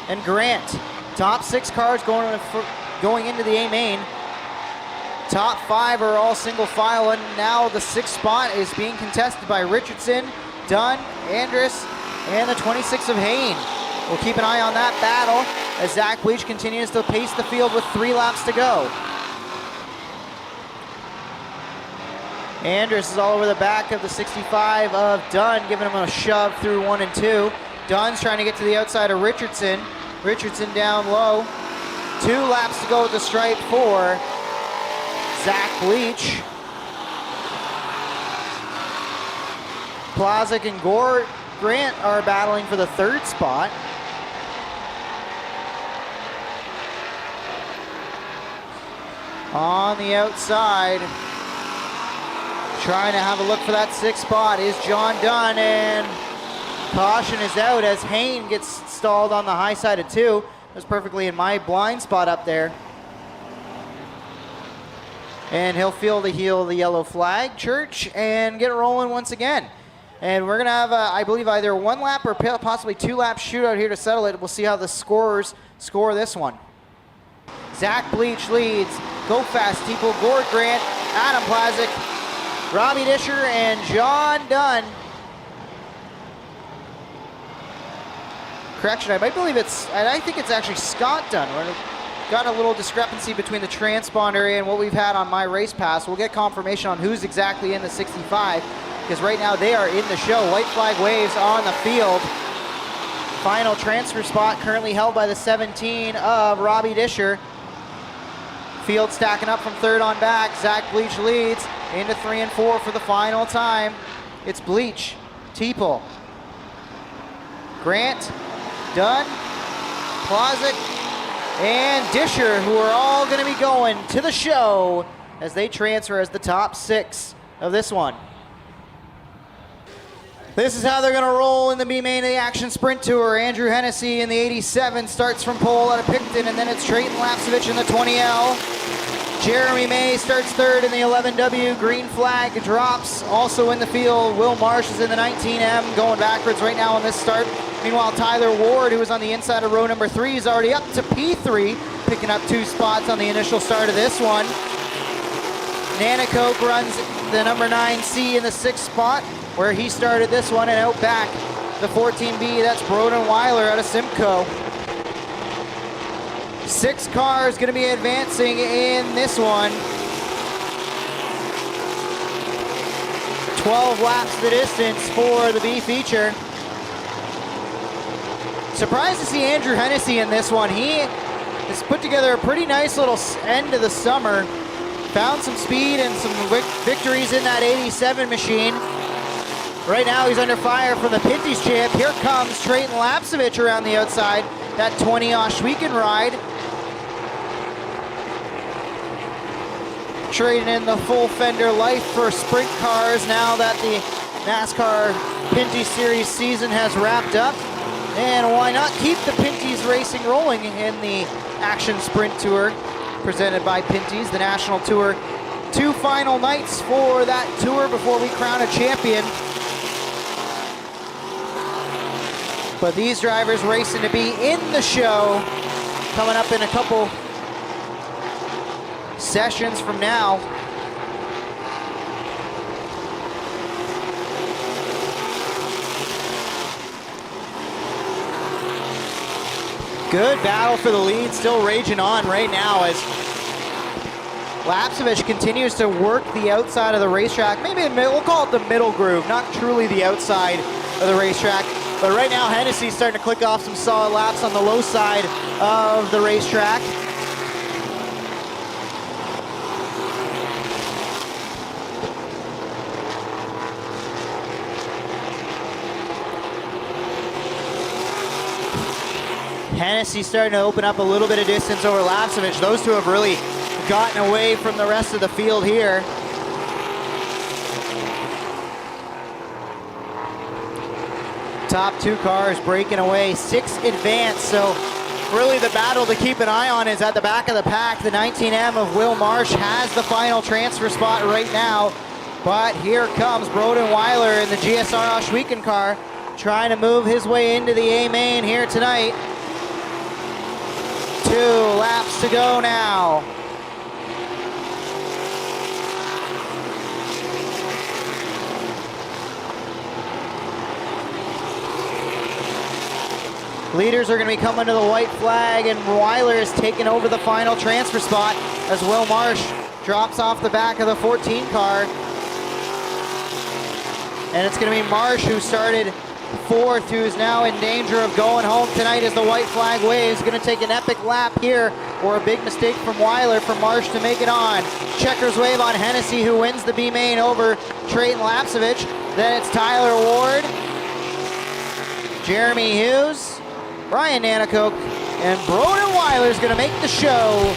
and Grant. Top 6 cars going into the A main. Top 5 are all single file, and now the 6th spot is being contested by Richardson, Dunn, Andrus, and the 26 of Hain. We'll keep an eye on that battle as Zach Bleach continues to pace the field with 3 laps to go. Andrus is all over the back of the 65 of Dunn, giving him a shove through 1 and 2. Dunn's trying to get to the outside of Richardson. Richardson down low. 2 laps to go at the stripe for Zach Bleach. Plazik and Gord Grant are battling for the 3rd spot. On the outside, trying to have a look for that 6th spot is John Dunn, and caution is out as Hain gets stalled on the high side of 2. It was perfectly in my blind spot up there. And he'll feel the heel of the yellow flag, Church, and get rolling once again. And we're going to have, I believe, either 1 lap or possibly 2 lap shootout here to settle it. We'll see how the scorers score this one. Zach Bleach leads. Go Fast People, Gord Grant, Adam Plazik, Robbie Disher, and John Dunn. Correction, I think it's actually Scott Dunn. We've got a little discrepancy between the transponder and what we've had on my race pass. We'll get confirmation on who's exactly in the 65, because right now they are in the show. White flag waves on the field. Final transfer spot currently held by the 17 of Robbie Disher. Field stacking up from 3rd on back. Zach Bleach leads into 3 and 4 for the final time. It's Bleach, Teeple, Grant, Dunn, Plazik, and Disher, who are all going to be going to the show as they transfer as the top 6 of this one. This is how they're going to roll in the B-Main of the Action Sprint Tour. Andrew Hennessy in the 87 starts from pole out of Picton, and then it's Trayton Lapsevich in the 20L. Jeremy May starts 3rd in the 11W. Green flag drops. Also in the field, Will Marsh is in the 19M, going backwards right now on this start. Meanwhile, Tyler Ward, who was on the inside of row number 3, is already up to P3, picking up 2 spots on the initial start of this one. Nanacoke runs the number 9C in the 6th spot, where he started this one, and out back, the 14B, that's Broden Weiler out of Simcoe. 6 cars going to be advancing in this one. 12 laps the distance for the B feature. Surprised to see Andrew Hennessy in this one. He has put together a pretty nice little end of the summer. Found some speed and some victories in that 87 machine. Right now he's under fire from the Pinty's champ. Here comes Trayton Lapsevich around the outside. That 20 Oshweekend ride. Trading in the full fender life for sprint cars now that the NASCAR Pinty Series season has wrapped up. And why not keep the Pinty's racing rolling in the Action Sprint Tour presented by Pinty's, the National Tour. 2 final nights for that tour before we crown a champion. But these drivers racing to be in the show coming up in a couple sessions from now. Good battle for the lead, still raging on right now as Lapsevich continues to work the outside of the racetrack. Maybe we'll call it the middle groove, not truly the outside of the racetrack. But right now, Hennessy's starting to click off some solid laps on the low side of the racetrack. Hennessy's starting to open up a little bit of distance over Lapsevich. Those two have really gotten away from the rest of the field here. Top 2 cars breaking away, 6 advance, so really the battle to keep an eye on is at the back of the pack. The 19M of Will Marsh has the final transfer spot right now, but here comes Broden Weiler in the GSR Oshweekend car, trying to move his way into the A-Main here tonight. 2 laps to go now. Leaders are going to be coming to the white flag, and Weiler is taking over the final transfer spot as Will Marsh drops off the back of the 14 car. And it's going to be Marsh, who started 4th, who's now in danger of going home tonight as the white flag waves. Going to take an epic lap here or a big mistake from Weiler for Marsh to make it on. Checkers wave on Hennessy, who wins the B main over Trayton Lapsevich. Then it's Tyler Ward, Jeremy Hughes, Brian Nanakoke, and Broden Weiler's gonna make the show.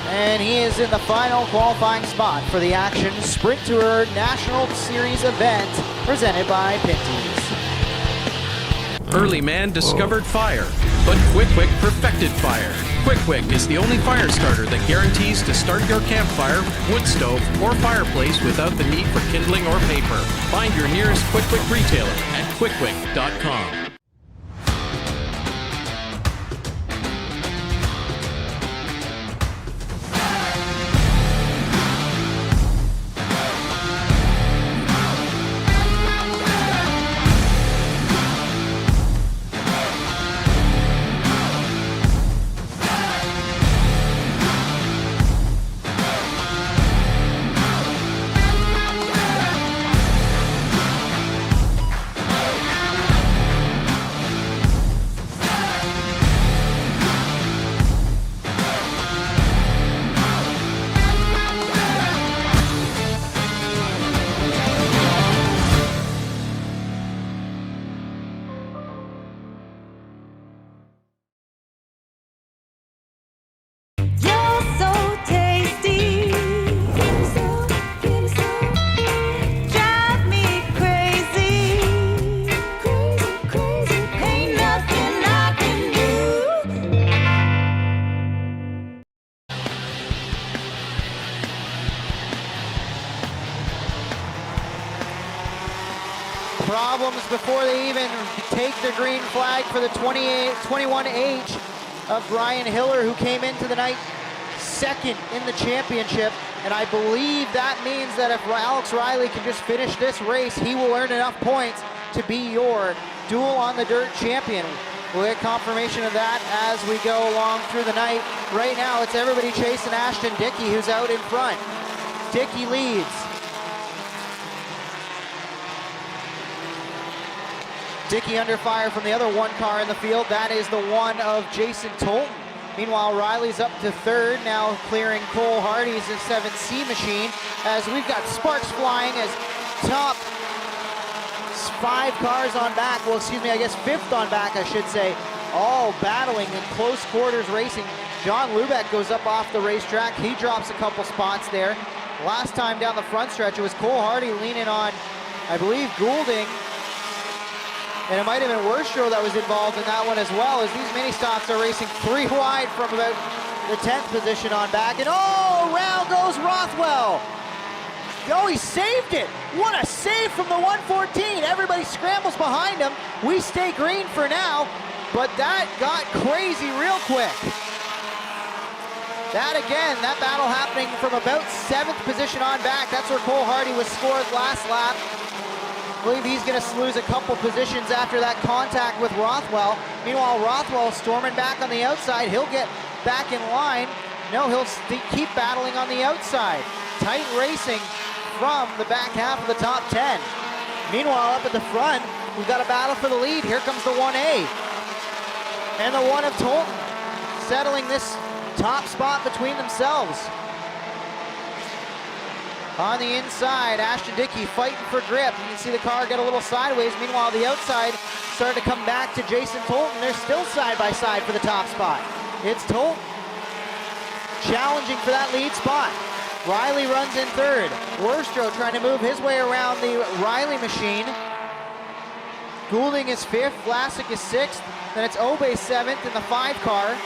And he is in the final qualifying spot for the Action Sprint Tour National Series event presented by Pinty's. Early man discovered fire, but Quick Wick perfected fire. Quick Wick is the only fire starter that guarantees to start your campfire, wood stove, or fireplace without the need for kindling or paper. Find your nearest Quick Wick retailer at quickwick.com. Problems before they even take the green flag for the 21H of Brian Hiller, who came into the night second in the championship. And I believe that means that if Alex Riley can just finish this race, he will earn enough points to be your duel on the dirt champion. We'll get confirmation of that as we go along through the night. Right now, it's everybody chasing Ashton Dickey, who's out in front. Dickey leads. Dickey under fire from the other one car in the field. That is the one of Jason Tolton. Meanwhile, Riley's up to third, now clearing Cole Hardy's 7C machine, as we've got sparks flying as top 5 cars on back, well, excuse me, I guess 5th on back, I should say, all battling in close quarters racing. John Lubeck goes up off the racetrack. He drops a couple spots there. Last time down the front stretch, it was Cole Hardy leaning on, I believe, Goulding. And it might have been Worstrow that was involved in that one as well, as these mini stocks are racing 3 wide from about the 10th position on back. And oh, round goes Rothwell. Oh, he saved it. What a save from the 114. Everybody scrambles behind him. We stay green for now, but that got crazy real quick. That again, that battle happening from about 7th position on back. That's where Cole Hardy was scored last lap. I believe he's going to lose a couple positions after that contact with Rothwell. Meanwhile, Rothwell storming back on the outside. He'll get back in line. No, he'll keep battling on the outside. Tight racing from the back half of the top 10. Meanwhile, up at the front, we've got a battle for the lead. Here comes the 1A. And the one of Tolton settling this top spot between themselves. On the inside, Ashton Dickey fighting for grip. You can see the car get a little sideways. Meanwhile, the outside starting to come back to Jason Tolton. They're still side by side for the top spot. It's Tolton challenging for that lead spot. Riley runs in third. Worstrow trying to move his way around the Riley machine. Goulding is 5th, Vlasic is 6th. Then it's Obey 7th in the 5 car.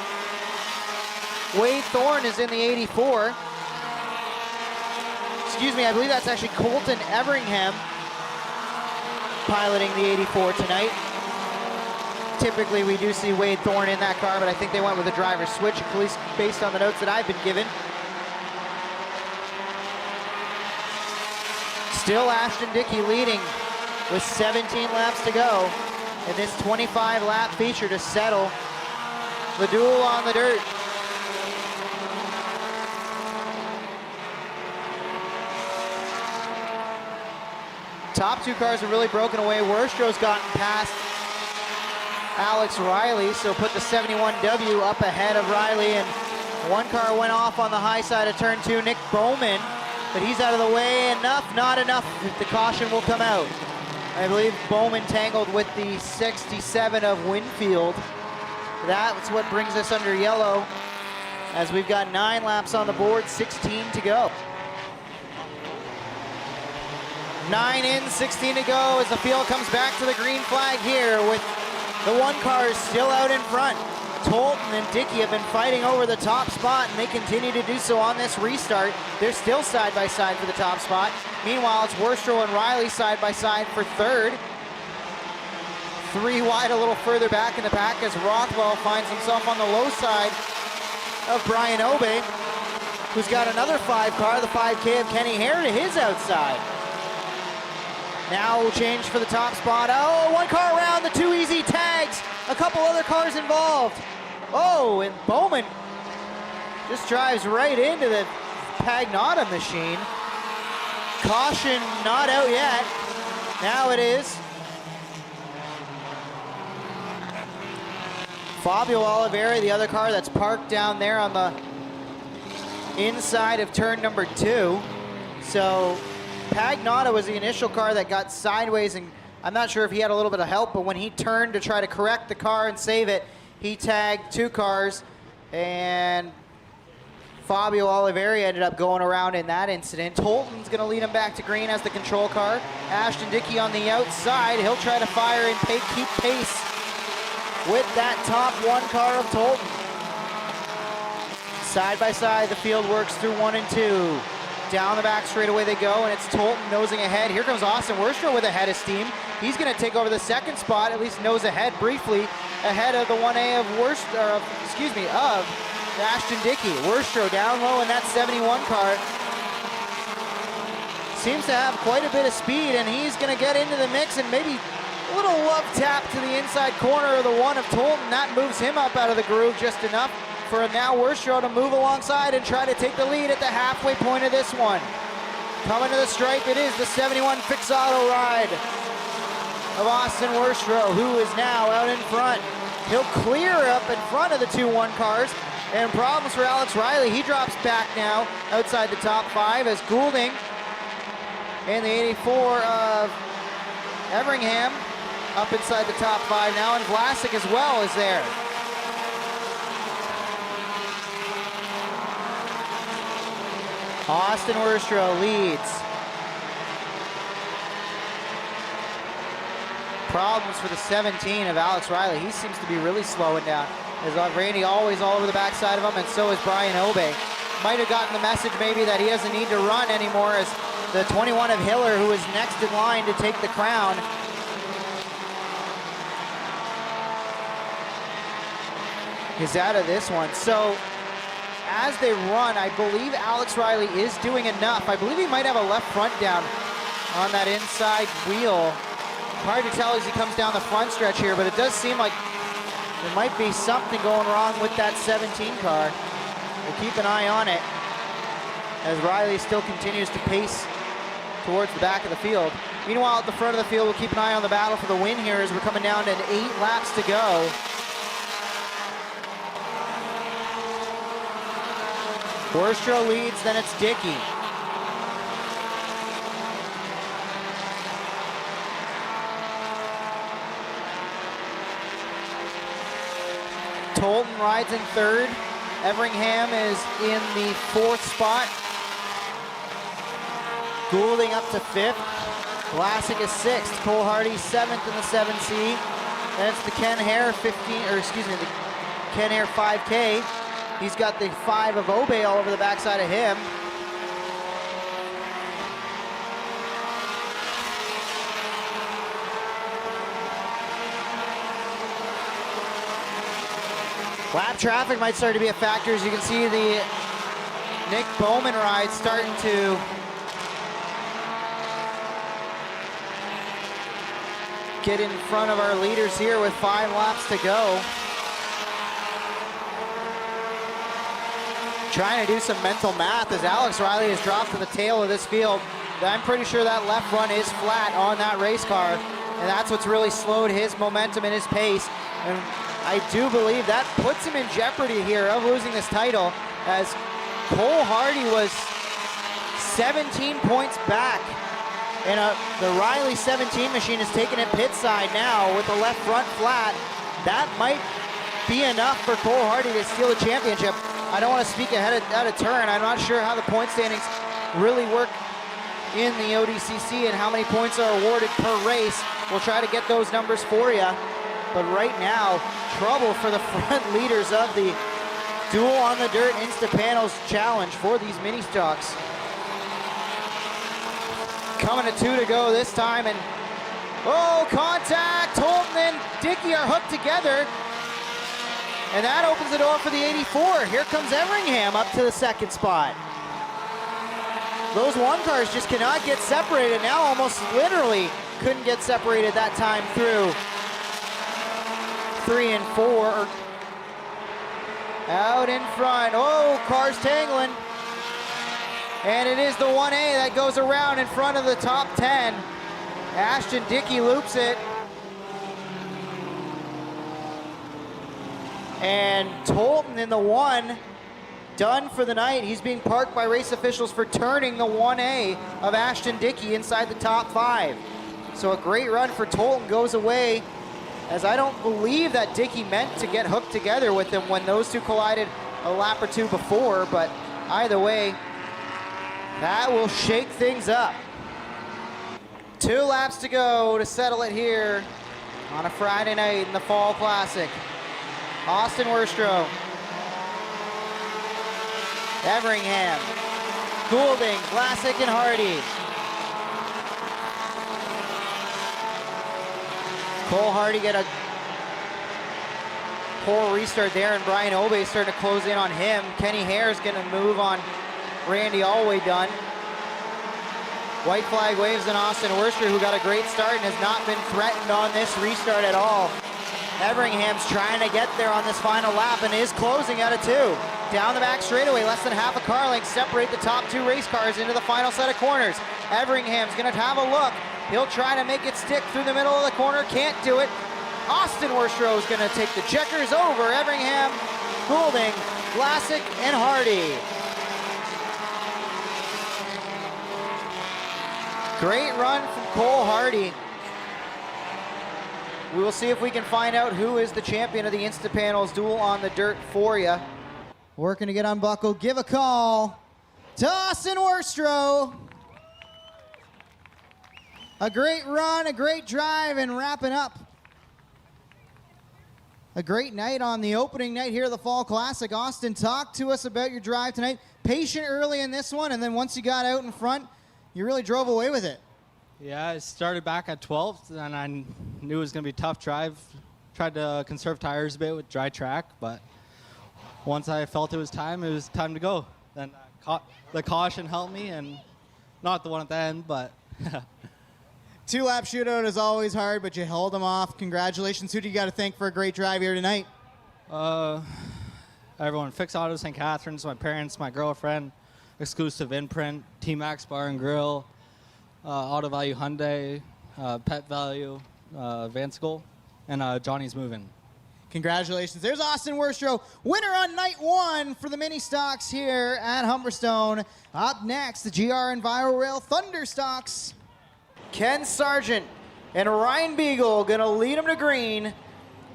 Wade Thorne is in the 84. Excuse me, I believe that's actually Colton Everingham piloting the 84 tonight. Typically we do see Wade Thorne in that car, but I think they went with a driver switch, at least based on the notes that I've been given. Still Ashton Dickey leading with 17 laps to go in this 25 lap feature to settle the duel on the dirt. Top 2 cars are really broken away. Worstrow's gotten past Alex Riley, so put the 71W up ahead of Riley, and One car went off on the high side of turn 2, Nick Bowman, but he's out of the way. Enough, not enough. The caution will come out. I believe Bowman tangled with the 67 of Winfield. That's what brings us under yellow, as we've got 9 laps on the board, 16 to go. 9 in, 16 to go as the field comes back to the green flag here with the one car still out in front. Tolton and Dickey have been fighting over the top spot, and they continue to do so on this restart. They're still side by side for the top spot. Meanwhile, it's Worstrow and Riley side by side for third. 3 wide a little further back in the pack as Rothwell finds himself on the low side of Brian Obey, who's got another 5 car, the 5K of Kenny Hare to his outside. Now we'll change for the top spot. Oh, 1 car around, the 2 easy tags. A couple other cars involved. Oh, and Bowman just drives right into the Pagnotta machine. Caution not out yet. Now it is. Fabio Oliveira, the other car that's parked down there on the inside of turn number 2. So Pagnotta was the initial car that got sideways, and I'm not sure if he had a little bit of help, but when he turned to try to correct the car and save it, he tagged 2 cars, and Fabio Oliveira ended up going around in that incident. Tolton's going to lead him back to green as the control car. Ashton Dickey on the outside. He'll try to fire and keep pace with that top 1 car of Tolton. Side by side, the field works through 1 and 2. Down the back straightaway they go, and it's Tolton nosing ahead. Here comes Austin Worstrow with a head of steam. He's going to take over the second spot, at least nose ahead briefly, ahead of the 1A of of Ashton Dickey. Worstrow down low in that 71 car. Seems to have quite a bit of speed, and he's going to get into the mix, and maybe a little love tap to the inside corner of the 1 of Tolton. That moves him up out of the groove just enough for now Worstrow to move alongside and try to take the lead at the halfway point of this one. Coming to the stripe, it is the 71 Fix Auto ride of Austin Worstrow, who is now out in front. He'll clear up in front of the 2-1 cars, and problems for Alex Riley. He drops back now outside the top 5 as Goulding and the 84 of Everingham up inside the top 5 now, and Vlasic as well is there. Austin Worstrow leads. Problems for the 17 of Alex Riley. He seems to be really slowing down. As Randy always all over the backside of him, and so is Brian Obey. Might have gotten the message maybe that he doesn't need to run anymore, as the 21 of Hiller, who is next in line to take the crown, is out of this one. So as they run, I believe Alex Riley is doing enough. I believe he might have a left front down on that inside wheel. Hard to tell as he comes down the front stretch here, but it does seem like there might be something going wrong with that 17 car. We'll keep an eye on it as Riley still continues to pace towards the back of the field. Meanwhile, at the front of the field, we'll keep an eye on the battle for the win here as we're coming down to 8 laps to go. Worstrow leads, then it's Dickey. Tolton rides in 3rd. Everingham is in the 4th spot. Goulding up to 5th. Vlasic is 6th. Cole Hardy 7th in the 7C. Then it's the Ken Hare the Ken Hare 5K. He's got the 5 of Obey all over the backside of him. Lap traffic might start to be a factor, as you can see the Nick Bowman ride starting to get in front of our leaders here with 5 laps to go. Trying to do some mental math as Alex Riley has dropped to the tail of this field. I'm pretty sure that left front is flat on that race car, and that's what's really slowed his momentum and his pace. And I do believe that puts him in jeopardy here of losing this title. as Cole Hardy was 17 points back. And the Riley 17 machine is taking it pit side now with the left front flat. That might be enough for Cole Hardy to steal the championship. I don't want to speak ahead of turn. I'm not sure how the point standings really work in the ODCC and how many points are awarded per race. We'll try to get those numbers for you. But right now, trouble for the front leaders of the Duel on the Dirt Insta-Panels Challenge for these mini stocks. Coming to 2 to go this time, and oh, contact! Holton and Dickey are hooked together, and that opens the door for the 84. Here comes Everingham up to the second spot. Those one cars just cannot get separated. Now almost literally couldn't get separated that time through 3 and 4. Out in front, oh, cars tangling. And it is the 1A that goes around in front of the top 10. Ashton Dickey loops it. And Tolton in the 1, done for the night. He's being parked by race officials for turning the 1A of Ashton Dickey inside the top 5. So a great run for Tolton goes away, as I don't believe that Dickey meant to get hooked together with him when those two collided a lap or two before, but either way, that will shake things up. 2 laps to go to settle it here on a Friday night in the Fall Classic. Austin Worstrow, Everingham, Goulding, Vlasic, and Hardy. Cole Hardy get a poor restart there, and Brian Obey starting to close in on him. Kenny Hare is going to move on Randy Allway done. White flag waves in Austin Worcester, who got a great start and has not been threatened on this restart at all. Everingham's trying to get there on this final lap and is closing out of 2. Down the back straightaway, less than half a car length separate the top 2 race cars into the final set of corners. Everingham's gonna have a look. He'll try to make it stick through the middle of the corner, can't do it. Austin Worstrow is gonna take the checkers over Everingham, Goulding, Vlasic, and Hardy. Great run from Cole Hardy. We will see if we can find out who is the champion of the Insta-Panels Duel on the Dirt for you. Working to get unbuckled, give a call to Austin Worstrow. A great run, a great drive, and wrapping up a great night on the opening night here at the Fall Classic. Austin, talk to us about your drive tonight. Patient early in this one, and then once you got out in front, you really drove away with it. Yeah, I started back at 12th, and I knew it was going to be a tough drive. Tried to conserve tires a bit with dry track, but once I felt it was time to go. Then the caution helped me, and not the one at the end, but... 2-lap shootout is always hard, but you held them off. Congratulations. Who do you got to thank for a great drive here tonight? Everyone, Fix Auto St. Catharines, my parents, my girlfriend, Exclusive Imprint, T-Max Bar and Grill, Auto Value Hyundai, Pet Value, Vansicle, and Johnny's Moving. Congratulations. There's Austin Worstrow, winner on night 1 for the mini stocks here at Humberstone. Up next, the GR Enviro Rail Thunder Stocks. Ken Sargent and Ryan Beagle gonna lead them to green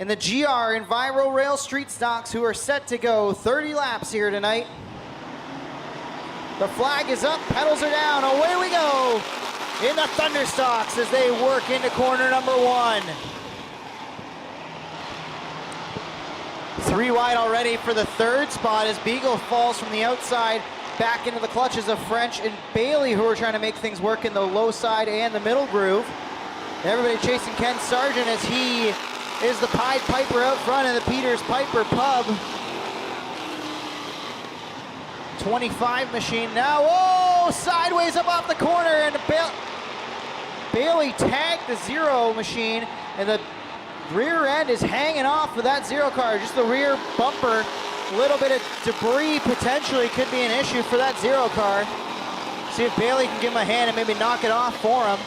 in the GR Enviro Rail Street Stocks, who are set to go 30 laps here tonight. The flag is up, pedals are down, away we go in the Thunder Stocks as they work into corner number 1. 3 wide already for the 3rd spot as Beagle falls from the outside back into the clutches of French and Bailey, who are trying to make things work in the low side and the middle groove. Everybody chasing Ken Sargent as he is the Pied Piper out front of the Peters Piper Pub. 25 machine now, oh, sideways up off the corner, and Bailey tagged the 0 machine, and the rear end is hanging off of that 0 car, just the rear bumper. A little bit of debris potentially could be an issue for that 0 car. See if Bailey can give him a hand and maybe knock it off for him.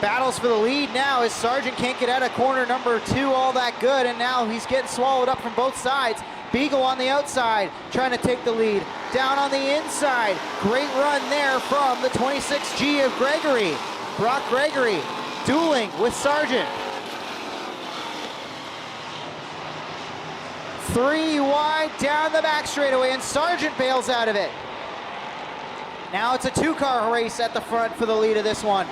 Battles for the lead now as Sargent can't get out of corner number 2 all that good, and now he's getting swallowed up from both sides. Beagle on the outside, trying to take the lead. Down on the inside, great run there from the 26G of Gregory. Brock Gregory dueling with Sargent. 3 wide down the back straightaway, and Sargent bails out of it. Now it's a 2-car race at the front for the lead of this one.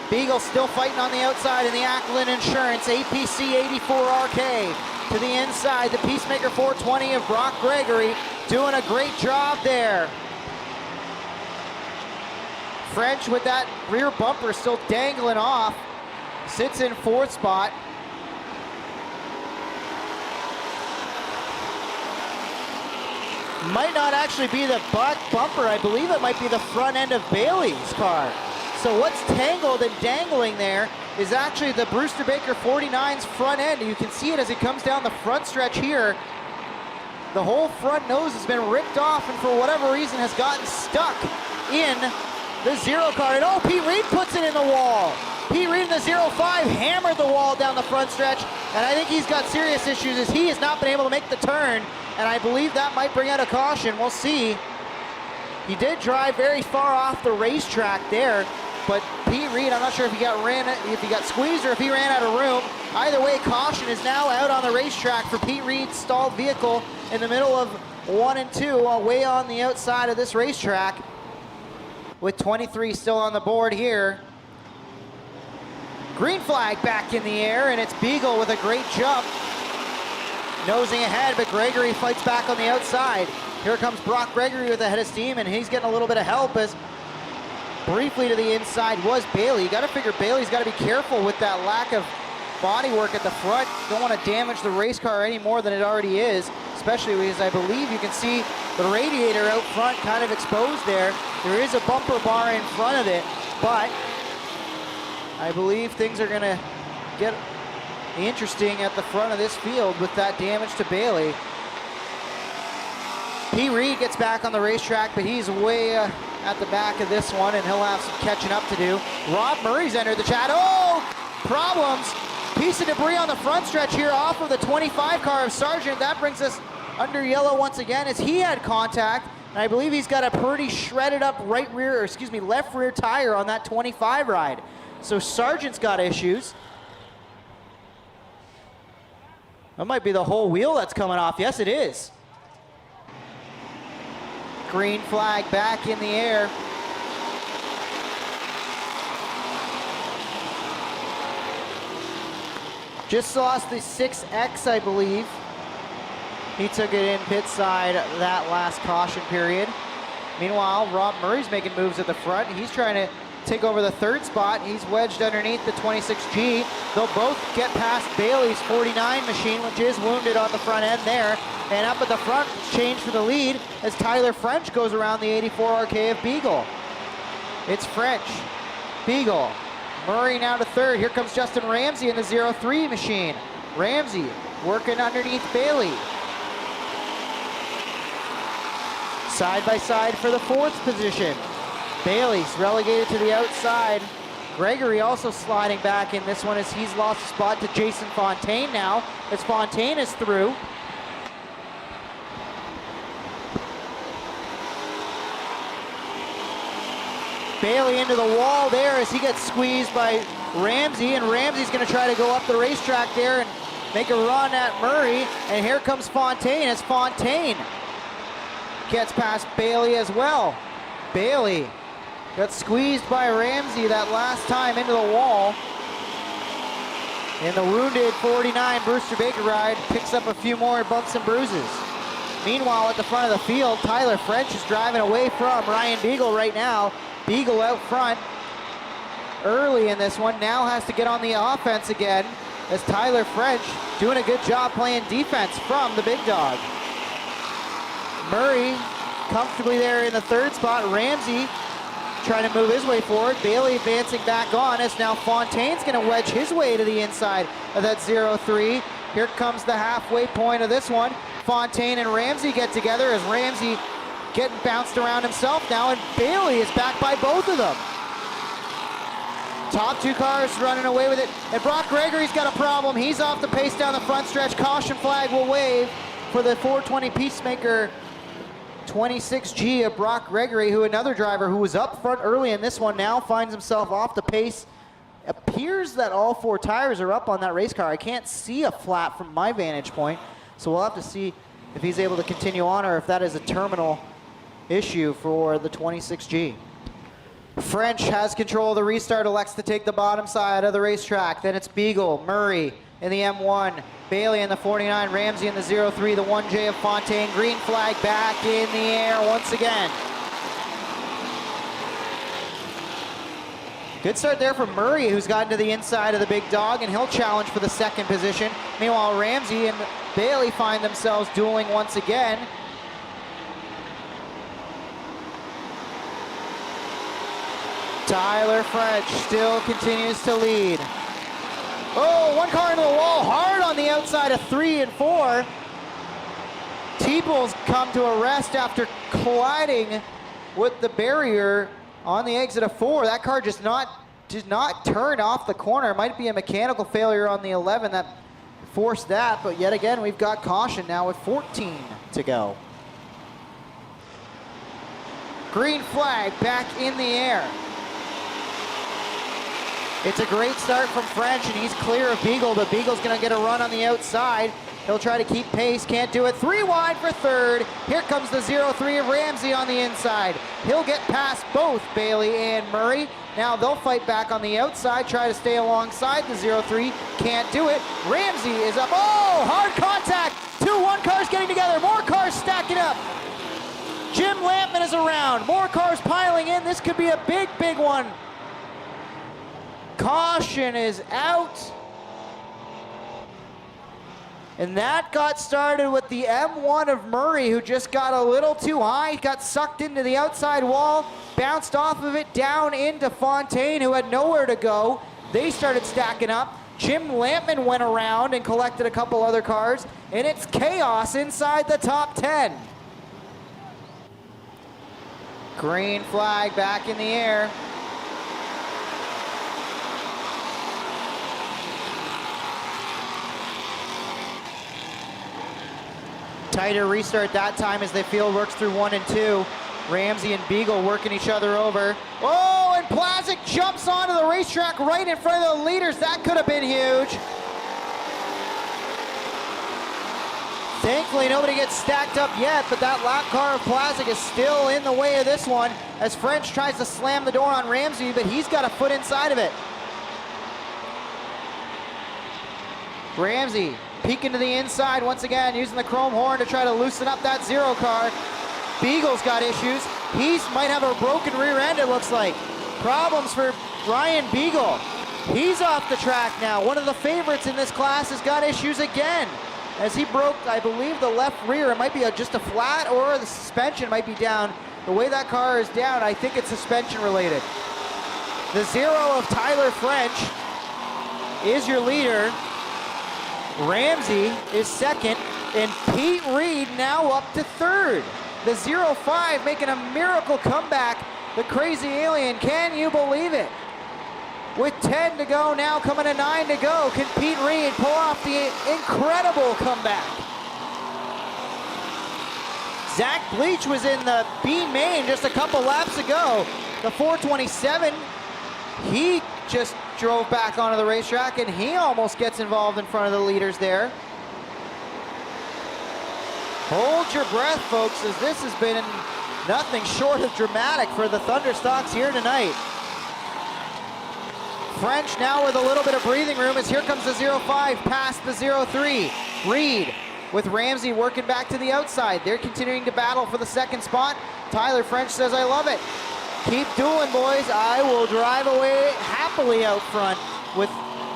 Beagle still fighting on the outside in the Ackland Insurance APC 84RK. To the inside, the Peacemaker 420 of Brock Gregory doing a great job there. French with that rear bumper still dangling off, sits in 4th spot. Might not actually be the back bumper, I believe it might be the front end of Bailey's car. So what's tangled and dangling there is actually the Brewster Baker 49's front end. You can see it as it comes down the front stretch here. The whole front nose has been ripped off and for whatever reason has gotten stuck in the 0 car. And oh, Pete Reed puts it in the wall. Pete Reed in the 05 hammered the wall down the front stretch, and I think he's got serious issues as he has not been able to make the turn, and I believe that might bring out a caution. We'll see. He did drive very far off the racetrack there, but Pete Reed, I'm not sure if he got squeezed or if he ran out of room. Either way, caution is now out on the racetrack for Pete Reed's stalled vehicle in the middle of 1 and 2, way on the outside of this racetrack, with 23 still on the board here. Green flag back in the air, and it's Beagle with a great jump. Nosing ahead, but Gregory fights back on the outside. Here comes Brock Gregory with a head of steam, and he's getting a little bit of help as briefly to the inside was Bailey. You got to figure Bailey's got to be careful with that lack of body work at the front. Don't want to damage the race car any more than it already is, especially because I believe you can see the radiator out front kind of exposed there. There is a bumper bar in front of it, but I believe things are going to get interesting at the front of this field with that damage to Bailey. Pete Reed gets back on the racetrack, but he's way at the back of this one, and he'll have some catching up to do. Rob Murray's entered the chat. Oh, problems. Piece of debris on the front stretch here off of the 25 car of Sargent. That brings us under yellow once again as he had contact, and I believe he's got a pretty shredded up left rear tire on that 25 ride. So Sargent's got issues. That might be the whole wheel that's coming off. Yes, it is. Green flag back in the air. Just lost the 6X, I believe. He took it in pit side that last caution period. Meanwhile, Rob Murray's making moves at the front. He's trying to take over the 3rd spot. He's wedged underneath the 26G. They'll both get past Bailey's 49 machine, which is wounded on the front end there. And up at the front, change for the lead as Tyler French goes around the 84RK of Beagle. It's French, Beagle, Murray now to 3rd. Here comes Justin Ramsey in the 03 machine. Ramsey working underneath Bailey. Side by side for the 4th position. Bailey's relegated to the outside. Gregory also sliding back in this one as he's lost a spot to Jason Fontaine now, as Fontaine is through. Bailey into the wall there as he gets squeezed by Ramsey, and Ramsey's going to try to go up the racetrack there and make a run at Murray, and here comes Fontaine as Fontaine gets past Bailey as well. Bailey got squeezed by Ramsey that last time into the wall. And the wounded 49 Brewster Baker ride picks up a few more bumps and bruises. Meanwhile, at the front of the field, Tyler French is driving away from Ryan Beagle right now. Beagle out front early in this one, now has to get on the offense again as Tyler French doing a good job playing defense from the big dog. Murray comfortably there in the 3rd spot. Ramsey trying to move his way forward. Bailey advancing back on as now Fontaine's going to wedge his way to the inside of that 03. Here comes the halfway point of this one. Fontaine and Ramsey get together as Ramsey getting bounced around himself now, and Bailey is back by both of them. Top 2 cars running away with it, and Brock Gregory's got a problem. He's off the pace down the front stretch. Caution flag will wave for the 420 Peacemaker 26G of Brock Gregory, who another driver who was up front early in this one now finds himself off the pace. Appears that all 4 tires are up on that race car. I can't see a flat from my vantage point, so we'll have to see if he's able to continue on or if that is a terminal issue for the 26G. French has control of the restart, elects to take the bottom side of the racetrack. Then it's Beagle, Murray in the M1, Bailey in the 49, Ramsey in the 03, the 1J of Fontaine. Green flag back in the air once again. Good start there from Murray, who's gotten to the inside of the big dog, and he'll challenge for the second position. Meanwhile, Ramsey and Bailey find themselves dueling once again. Tyler French still continues to lead. Oh, one car into the wall, hard on the outside of 3 and 4. Teeples come to a rest after colliding with the barrier on the exit of 4. That car did not turn off the corner. It might be a mechanical failure on the 11 that forced that, but yet again, we've got caution now with 14 to go. Green flag back in the air. It's a great start from French, and he's clear of Beagle, but Beagle's gonna get a run on the outside. He'll try to keep pace, can't do it. 3 wide for third. Here comes the 03 of Ramsey on the inside. He'll get past both Bailey and Murray. Now they'll fight back on the outside, try to stay alongside the 03. Can't do it. Ramsey is up. Oh, hard contact. 2-1 cars getting together. More cars stacking up. Jim Lampman is around. More cars piling in. This could be a big, big one. Caution is out. And that got started with the M1 of Murray, who just got a little too high, got sucked into the outside wall, bounced off of it down into Fontaine, who had nowhere to go. They started stacking up. Jim Lampman went around and collected a couple other cars, and it's chaos inside the top 10. Green flag back in the air. Tighter restart that time as the field works through 1 and 2. Ramsey and Beagle working each other over. Oh, and Plazik jumps onto the racetrack right in front of the leaders. That could have been huge. Thankfully, nobody gets stacked up yet, but that lap car of Plazik is still in the way of this one as French tries to slam the door on Ramsey, but he's got a foot inside of it. Ramsey peeking to the inside once again, using the chrome horn to try to loosen up that 0 car. Beagle's got issues. He might have a broken rear end, it looks like. Problems for Ryan Beagle. He's off the track now. One of the favorites in this class has got issues again, as he broke, I believe, the left rear. It might be just a flat, or the suspension might be down. The way that car is down, I think it's suspension related. The 0 of Tyler French is your leader. Ramsey is second, and Pete Reed now up to third. The 05 making a miracle comeback. The crazy alien, can you believe it? With 10 to go, now coming to 9 to go, can Pete Reed pull off the incredible comeback? Zach Bleach was in the B main just a couple laps ago. The 427, he just drove back onto the racetrack, and he almost gets involved in front of the leaders there. Hold your breath, folks, as this has been nothing short of dramatic for the Thunderstocks here tonight. French now with a little bit of breathing room as here comes the 05 past the 03. Reed with Ramsey working back to the outside. They're continuing to battle for the second spot. Tyler French says, I love it. Keep dueling, boys. I will drive away happily out front with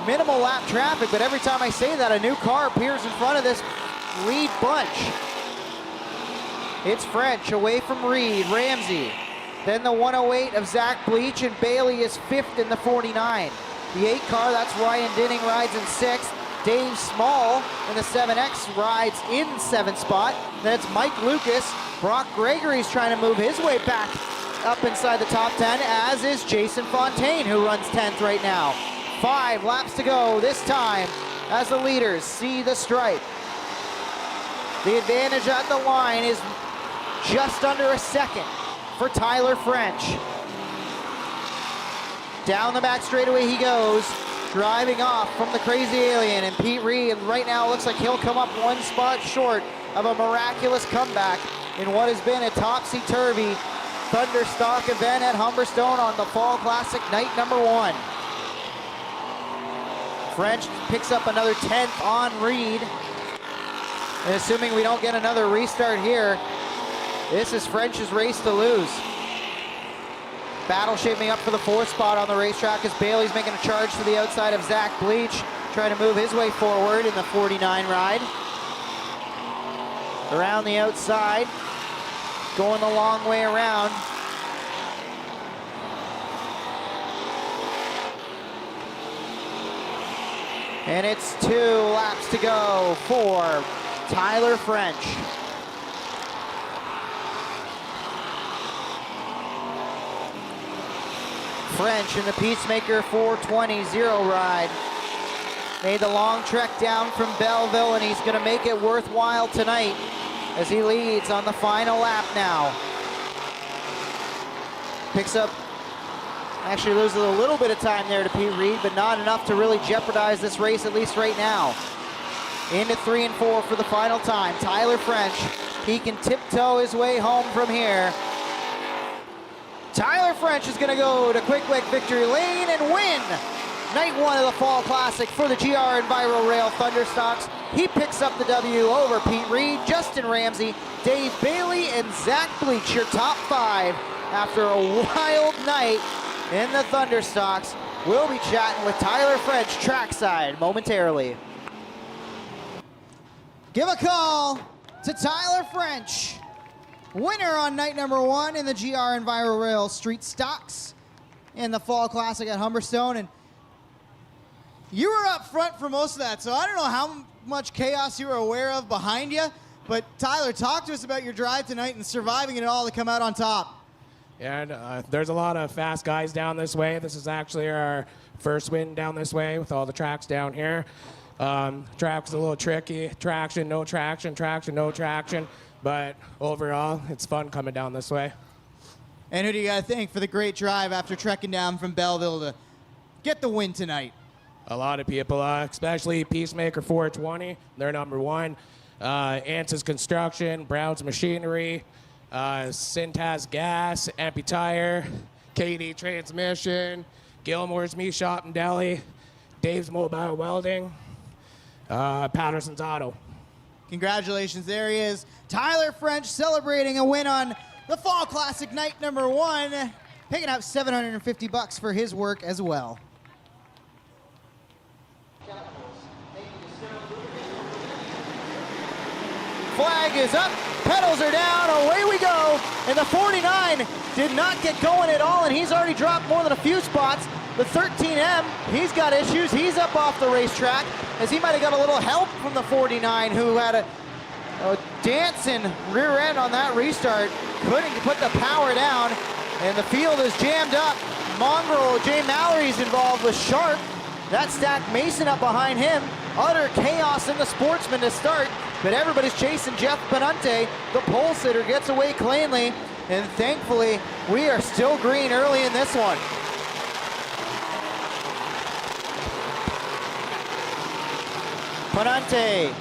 minimal lap traffic, but every time I say that, a new car appears in front of this lead bunch. It's French away from Reed, Ramsey. Then the 108 of Zach Bleach, and Bailey is 5th in the 49. The 8 car, that's Ryan Dinning, rides in 6th. Dave Small in the 7X rides in 7th spot. Then it's Mike Lucas. Brock Gregory's trying to move his way back up inside the top 10, as is Jason Fontaine, who runs 10th right now. 5 laps to go this time as the leaders see the stripe. The advantage at the line is just under a second for Tyler French. Down the back straightaway he goes, driving off from the Crazy Alien, and Pete Reed right now looks like he'll come up one spot short of a miraculous comeback in what has been a topsy-turvy Thunderstock event at Humberstone on the Fall Classic night number 1. French picks up another 10th on Reed. And assuming we don't get another restart here, this is French's race to lose. Battle shaping up for the 4th spot on the racetrack as Bailey's making a charge to the outside of Zach Bleach, trying to move his way forward in the 49 ride. Around the outside, going the long way around. And it's 2 laps to go for Tyler French. French in the Peacemaker 420 zero ride. Made the long trek down from Belleville, and he's gonna make it worthwhile tonight as he leads on the final lap now. Picks up, actually loses a little bit of time there to Pete Reed, but not enough to really jeopardize this race, at least right now. Into 3 and 4 for the final time. Tyler French, he can tiptoe his way home from here. Tyler French is gonna go to Quick Wick victory lane and win night 1 of the Fall Classic for the GR Enviro Rail Thunderstocks. He picks up the W over Pete Reed, Justin Ramsey, Dave Bailey, and Zach Bleach, your top 5 after a wild night in the Thunderstocks. We'll be chatting with Tyler French trackside momentarily. Give a call to Tyler French, winner on night number 1 in the GR Enviro Rail Street Stocks in the Fall Classic at Humberstone. And you were up front for most of that, so I don't know how much chaos you were aware of behind you, but Tyler, talk to us about your drive tonight and surviving it all to come out on top. Yeah, and there's a lot of fast guys down this way. This is actually our first win down this way with all the tracks down here. Track's a little tricky. Traction, no traction, traction, no traction. But overall, it's fun coming down this way. And who do you got to thank for the great drive after trekking down from Belleville to get the win tonight? A lot of people, especially Peacemaker 420. They're number 1. Antis Construction, Brown's Machinery, Cintas Gas, Ampi Tire, KD Transmission, Gilmore's Meat Shop and Deli, Dave's Mobile Welding, Patterson's Auto. Congratulations, there he is. Tyler French celebrating a win on the Fall Classic night number 1, picking up $750 for his work as well. Flag is up, pedals are down, away we go. And the 49 did not get going at all, and he's already dropped more than a few spots. The 13M, he's got issues. He's up off the racetrack, as he might have got a little help from the 49, who had a dancing rear end on that restart. Couldn't put the power down, and the field is jammed up. Mongrel, Jay Mallory's involved with Sharp. That stacked Mason up behind him. Utter chaos in the Sportsman to start, but everybody's chasing Jeff Benante. The pole sitter gets away cleanly, and thankfully, we are still green early in this one. Benante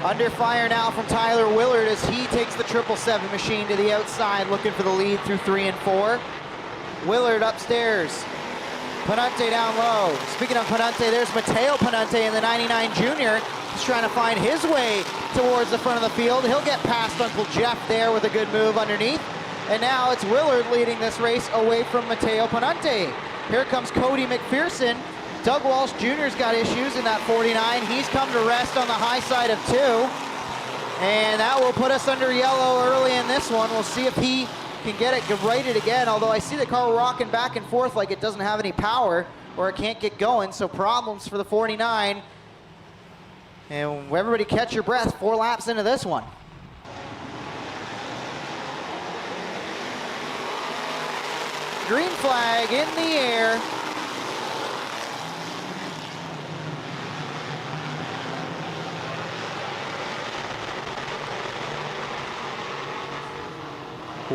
under fire now from Tyler Willard as he takes the 777 machine to the outside, looking for the lead through 3 and 4. Willard upstairs. Penante down low. Speaking of Penante, there's Mateo Penante in the 99 Junior. He's trying to find his way towards the front of the field. He'll get past Uncle Jeff there with a good move underneath. And now it's Willard leading this race away from Mateo Penante. Here comes Cody McPherson. Doug Walsh Jr.'s got issues in that 49. He's come to rest on the high side of 2. And that will put us under yellow early in this one. We'll see if he can get it righted again, although I see the car rocking back and forth like it doesn't have any power or it can't get going, so problems for the 49. And everybody catch your breath, 4 laps into this one. Green flag in the air.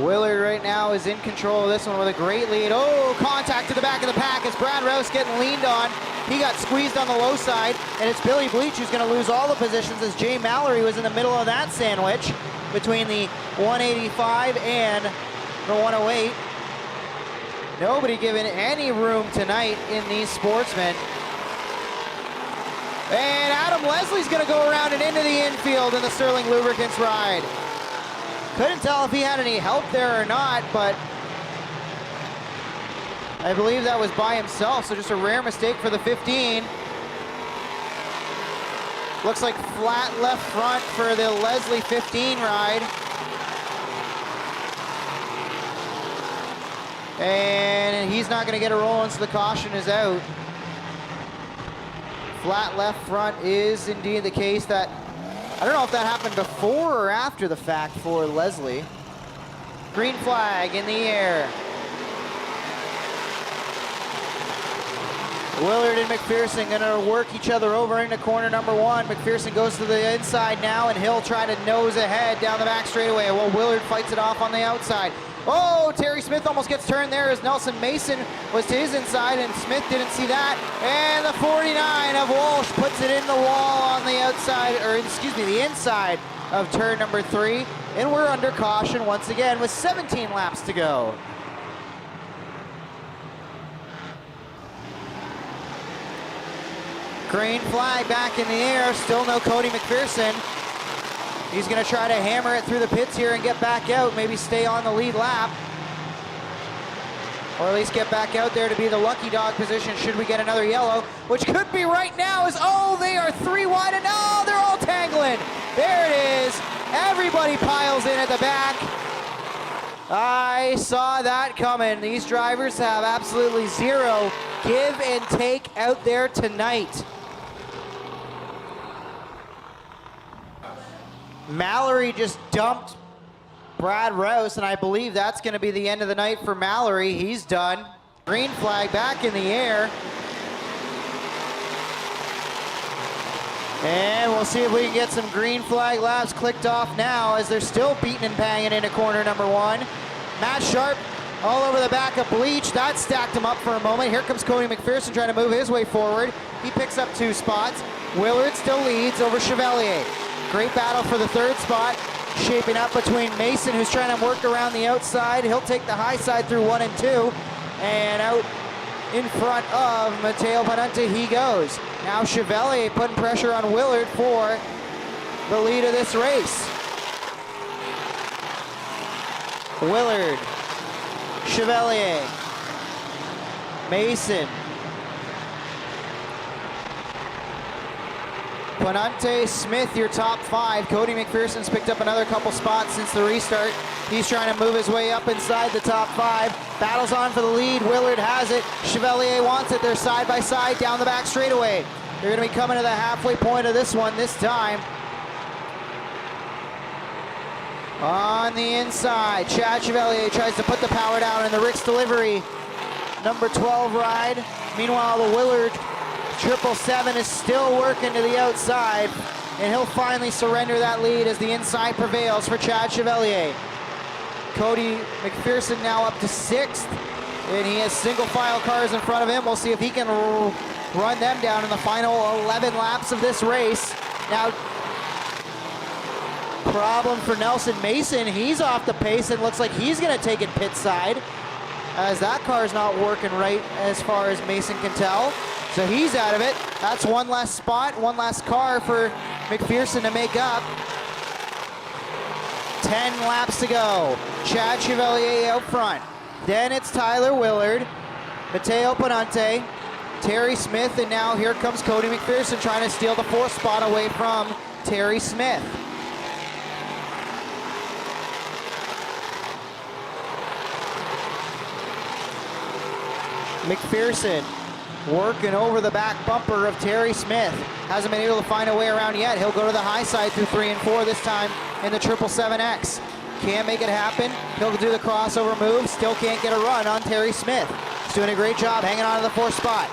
Willard right now is in control of this one with a great lead. Oh, contact to the back of the pack as Brad Rouse getting leaned on. He got squeezed on the low side, and it's Billy Bleach who's going to lose all the positions as Jay Mallory was in the middle of that sandwich between the 185 and the 108. Nobody given any room tonight in these Sportsmen. And Adam Leslie's going to go around and into the infield in the Sterling Lubricants ride. Couldn't tell if he had any help there or not, but I believe that was by himself, so just a rare mistake for the 15. Looks like flat left front for the Leslie 15 ride. And he's not going to get a roll, so the caution is out. Flat left front is indeed the case. That I don't know if that happened before or after the fact for Leslie. Green flag in the air. Willard and McPherson gonna work each other over into corner number 1. McPherson goes to the inside now, and he'll try to nose ahead down the back straightaway. Well, Willard fights it off on the outside. Oh, Terry Smith almost gets turned there as Nelson Mason was to his inside, and Smith didn't see that. And the 49 of Walsh puts it in the wall on the outside, or excuse me, the inside of turn number 3. And we're under caution once again with 17 laps to go. Green flag back in the air, still no Cody McPherson. He's gonna try to hammer it through the pits here and get back out, maybe stay on the lead lap. Or at least get back out there to be the lucky dog position should we get another yellow, which could be right now as, oh, they are 3 wide and oh, they're all tangling. There it is, everybody piles in at the back. I saw that coming. These drivers have absolutely zero give and take out there tonight. Mallory just dumped Brad Rouse, and I believe that's going to be the end of the night for Mallory. He's done. Green flag back in the air. And we'll see if we can get some green flag laps clicked off now as they're still beating and banging into corner number 1. Matt Sharp all over the back of Bleach. That stacked him up for a moment. Here comes Cody McPherson trying to move his way forward. He picks up 2 spots. Willard still leads over Chevalier. Great battle for the 3rd spot, shaping up between Mason, who's trying to work around the outside. He'll take the high side through 1 and 2, and out in front of Mateo Panunta he goes. Now Chevalier putting pressure on Willard for the lead of this race. Willard, Chevalier, Mason, Panunta, Smith, your top 5. Cody McPherson's picked up another couple spots since the restart. He's trying to move his way up inside the top 5. Battles on for the lead. Willard has it. Chevalier wants it. They're side by side down the back straightaway. They're going to be coming to the halfway point of this one this time. On the inside, Chad Chevalier tries to put the power down in the Rick's delivery. Number 12 ride. Meanwhile, the Willard 777 is still working to the outside, and he'll finally surrender that lead as the inside prevails for Chad Chevalier. Cody McPherson now up to 6th, and he has single file cars in front of him. We'll see if he can run them down in the final 11 laps of this race. Now, problem for Nelson Mason. He's off the pace and looks like he's going to take it pit side, as that car's not working right as far as Mason can tell. So he's out of it. That's 1 less spot, 1 less car for McPherson to make up. 10 laps to go. Chad Chevalier out front. Then it's Tyler Willard, Mateo Panunta, Terry Smith, and now here comes Cody McPherson trying to steal the 4th spot away from Terry Smith. McPherson working over the back bumper of Terry Smith. Hasn't been able to find a way around yet. He'll go to the high side through 3 and 4 this time in the 777X. Can't make it happen. He'll do the crossover move. Still can't get a run on Terry Smith. He's doing a great job hanging on to the 4th spot.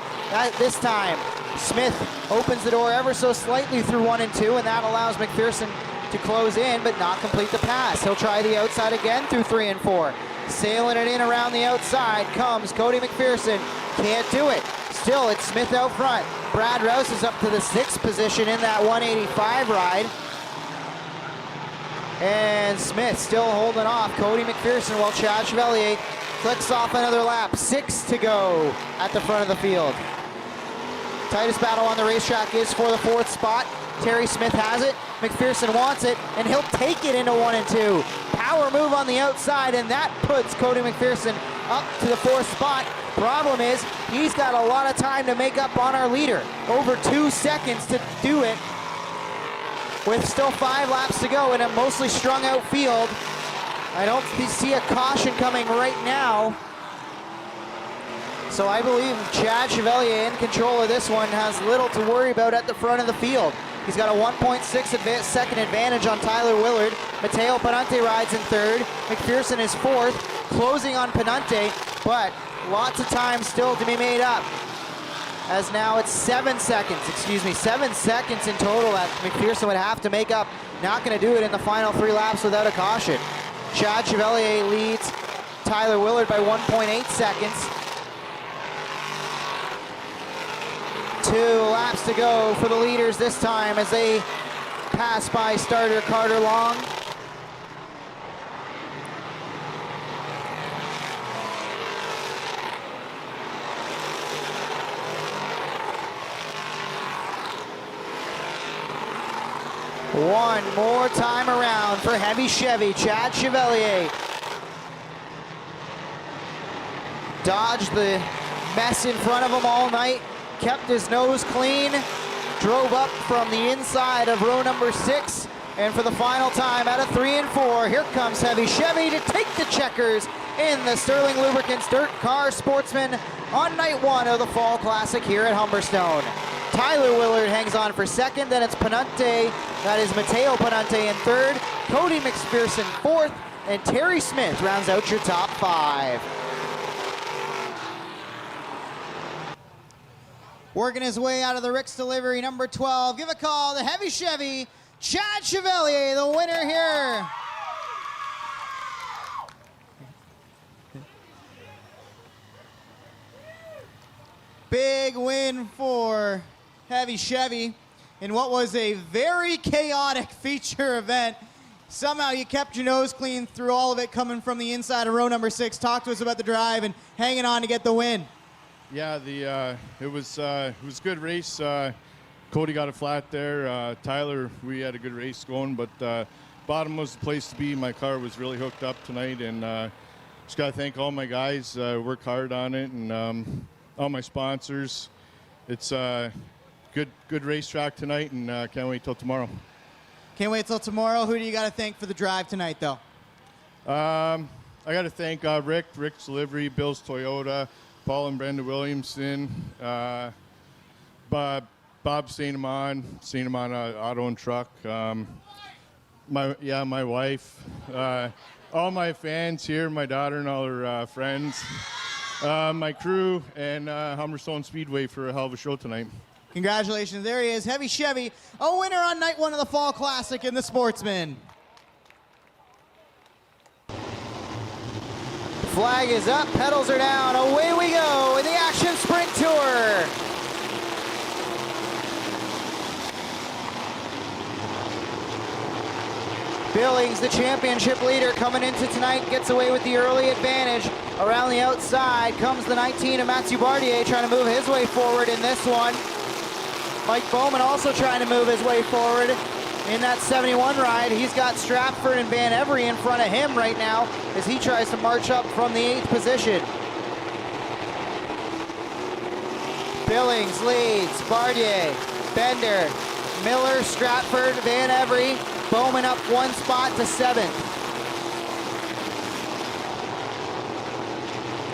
This time, Smith opens the door ever so slightly through 1 and 2, and that allows McPherson to close in, but not complete the pass. He'll try the outside again through 3 and 4. Sailing it in around the outside comes Cody McPherson. Can't do it. Still, it's Smith out front. Brad Rouse is up to the 6th position in that 185 ride. And Smith still holding off Cody McPherson while Chad Chevalier clicks off another lap. 6 to go at the front of the field. Tightest battle on the racetrack is for the 4th spot. Terry Smith has it. McPherson wants it, and he'll take it into 1 and 2. Power move on the outside, and that puts Cody McPherson up to the 4th spot. Problem is, he's got a lot of time to make up on our leader. Over 2 seconds to do it, with still 5 laps to go in a mostly strung out field. I don't see a caution coming right now. So I believe Chad Chevalier in control of this one has little to worry about at the front of the field. He's got a 1.6 second advantage on Tyler Willard. Mateo Panante rides in 3rd. McPherson is 4th, closing on Panante, but lots of time still to be made up. As now it's 7 seconds in total that McPherson would have to make up. Not going to do it in the final 3 laps without a caution. Chad Chevalier leads Tyler Willard by 1.8 seconds. 2 laps to go for the leaders this time as they pass by starter Carter Long. One more time around for Heavy Chevy, Chad Chevalier. Dodged the mess in front of him all night, kept his nose clean, drove up from the inside of row number 6, and for the final time out of 3 and 4, here comes Heavy Chevy to take the checkers in the Sterling Lubricants Dirt Car Sportsman on night 1 of the Fall Classic here at Humberstone. Tyler Willard hangs on for 2nd, then it's Panante, that is Mateo Panante in 3rd, Cody McPherson 4th, and Terry Smith rounds out your top 5. Working his way out of the Rick's delivery, number 12. Give a call to Heavy Chevy, Chad Chevalier, the winner here. Big win for Heavy Chevy in what was a very chaotic feature event. Somehow you kept your nose clean through all of it, coming from the inside of row number 6. Talk to us about the drive and hanging on to get the win. Yeah, it was a good race. Cody got a flat there. Tyler, we had a good race going, but bottom was the place to be. My car was really hooked up tonight, and just got to thank all my guys. Worked hard on it, and all my sponsors. It's a good racetrack tonight, and can't wait till tomorrow. Can't wait till tomorrow. Who do you got to thank for the drive tonight, though? I got to thank Rick's Delivery, Bill's Toyota, Paul and Brenda Williamson, Bob Stainemon Auto and Truck, my wife, all my fans here, my daughter and all her friends, my crew, and Humberstone Speedway for a hell of a show tonight. Congratulations. There he is, Heavy Chevy, a winner on night 1 of the Fall Classic in the Sportsman. Flag is up, pedals are down, away we go in the Action Sprint Tour. Billings, the championship leader, coming into tonight, gets away with the early advantage. Around the outside comes the 19 of Mathieu Bardier, trying to move his way forward in this one. Mike Bowman also trying to move his way forward in that 71 ride. He's got Stratford and Van Every in front of him right now as he tries to march up from the 8th position. Billings leads, Bardier, Bender, Miller, Stratford, Van Every, Bowman up 1 spot to 7th.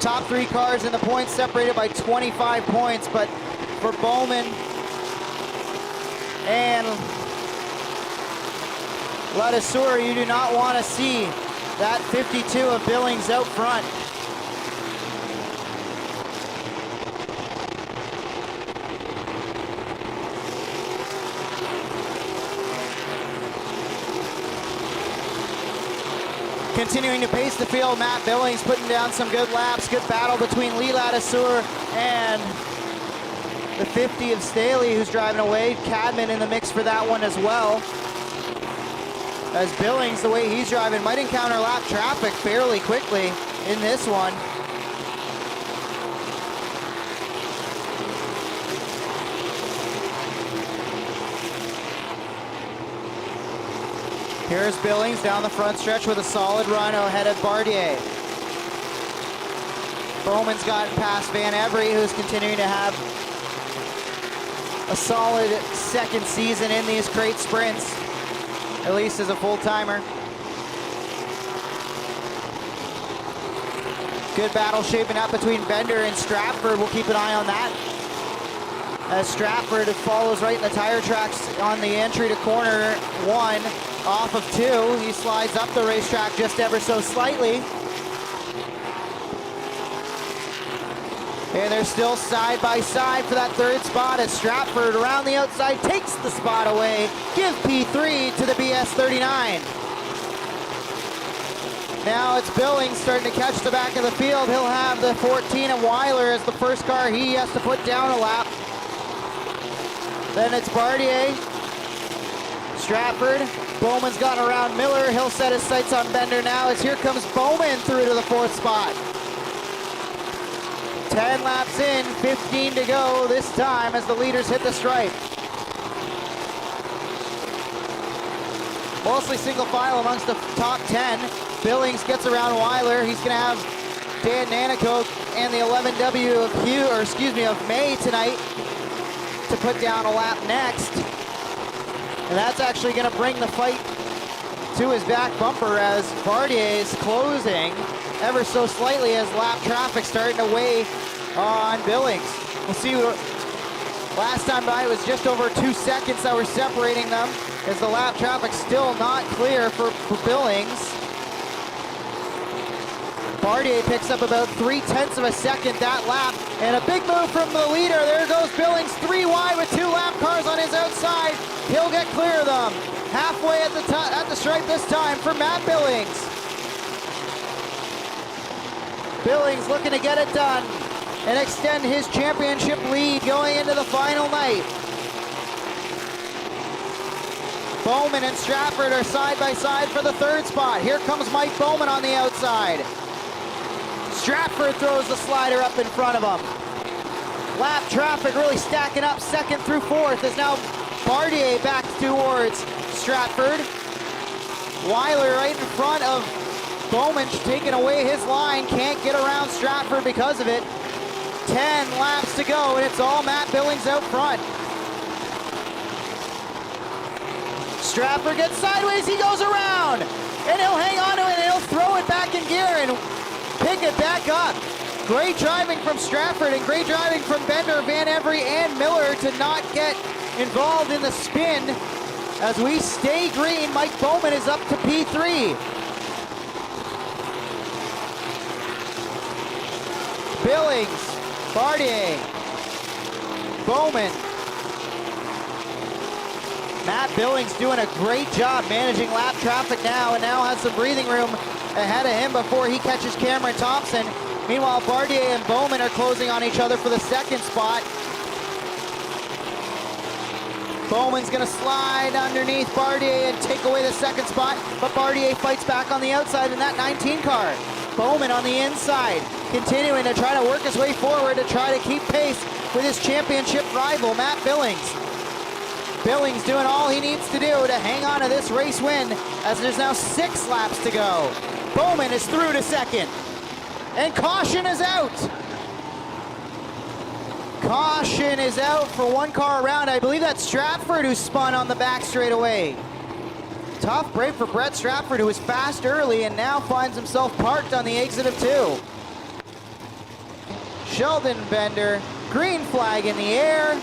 Top 3 cars in the points separated by 25 points, but for Bowman and Ladisseur, you do not want to see that 52 of Billings out front. Continuing to pace the field, Matt Billings putting down some good laps. Good battle between Lee Ladisseur and the 50 of Staley, who's driving away. Cadman in the mix for that one as well. As Billings, the way he's driving, might encounter lap traffic fairly quickly in this one. Here's Billings down the front stretch with a solid run ahead of Bardier. Bowman's gotten past Van Every, who's continuing to have a solid second season in these crate sprints, at least as a full-timer. Good battle shaping up between Bender and Stratford. We'll keep an eye on that, as Stratford follows right in the tire tracks on the entry to corner one. Off of two, he slides up the racetrack just ever so slightly. And they're still side by side for that third spot as Stratford around the outside takes the spot away. Give P3 to the BS39. Now it's Billings starting to catch the back of the field. He'll have the 14 of Weiler as the first car he has to put down a lap. Then it's Bardier, Stratford. Bowman's gotten around Miller. He'll set his sights on Bender now as here comes Bowman through to the fourth spot. 10 laps in, 15 to go this time as the leaders hit the stripe. Mostly single file amongst the top 10. Billings gets around Weiler. He's going to have Dan Nanakoke and the 11W of May tonight to put down a lap next. And that's actually going to bring the fight to his back bumper as Bardier is closing ever so slightly as lap traffic starting to weigh on Billings. We'll see. Last time by it was just over 2 seconds that were separating them as the lap traffic still not clear for Billings. Bardier picks up about 0.3 of a second that lap, and a big move from the leader. There goes Billings, 3 wide with 2 lap cars on his outside. He'll get clear of them. Halfway at the stripe this time for Matt Billings. Billings looking to get it done and extend his championship lead going into the final night. Bowman and Stratford are side by side for the third spot. Here comes Mike Bowman on the outside. Stratford throws the slider up in front of him. Lap traffic really stacking up second through fourth as now Bardier back towards Stratford. Weiler right in front of Bowman, taking away his line. Can't get around Stratford because of it. 10 laps to go, and it's all Matt Billings out front. Stratford gets sideways, he goes around, and he'll hang on to it, and he'll throw it back in gear and pick it back up. Great driving from Stratford and great driving from Bender, Van Every, and Miller to not get involved in the spin. As we stay green, Mike Bowman is up to P3. Billings, Bardier, Bowman. Matt Billings doing a great job managing lap traffic now, and now has some breathing room ahead of him before he catches Cameron Thompson. Meanwhile, Bardier and Bowman are closing on each other for the second spot. Bowman's gonna slide underneath Bardier and take away the second spot, but Bardier fights back on the outside in that 19 car. Bowman on the inside, continuing to try to work his way forward to try to keep pace with his championship rival, Matt Billings. Billings doing all he needs to do to hang on to this race win as there's now 6 laps to go. Bowman is through to second, and caution is out. Caution is out for 1 car around. I believe that's Stratford who spun on the back straightaway. Tough break for Brett Stratford, who was fast early and now finds himself parked on the exit of 2. Sheldon Bender, green flag in the air.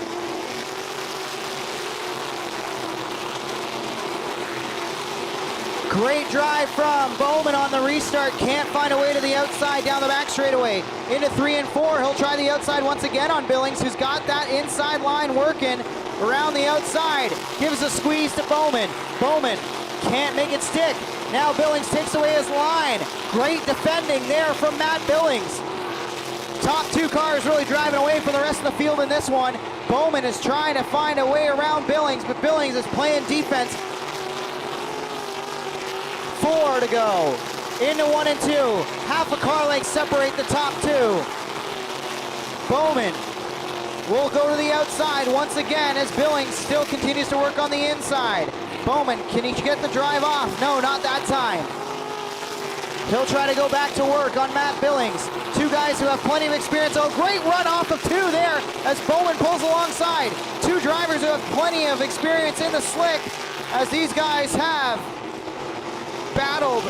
Great drive from Bowman on the restart. Can't find a way to the outside down the back straightaway. Into 3 and 4. He'll try the outside once again on Billings, who's got that inside line working around the outside. Gives a squeeze to Bowman. Bowman can't make it stick. Now Billings takes away his line. Great defending there from Matt Billings. Top two cars really driving away from the rest of the field in this one. Bowman is trying to find a way around Billings, but Billings is playing defense. 4 to go. Into 1 and 2. Half a car length separate the top two. Bowman will go to the outside once again as Billings still continues to work on the inside. Bowman, can he get the drive off? No, not that time. He'll try to go back to work on Matt Billings. Two guys who have plenty of experience. Oh, great run off of 2 there as Bowman pulls alongside. Two drivers who have plenty of experience in the slick as these guys have battled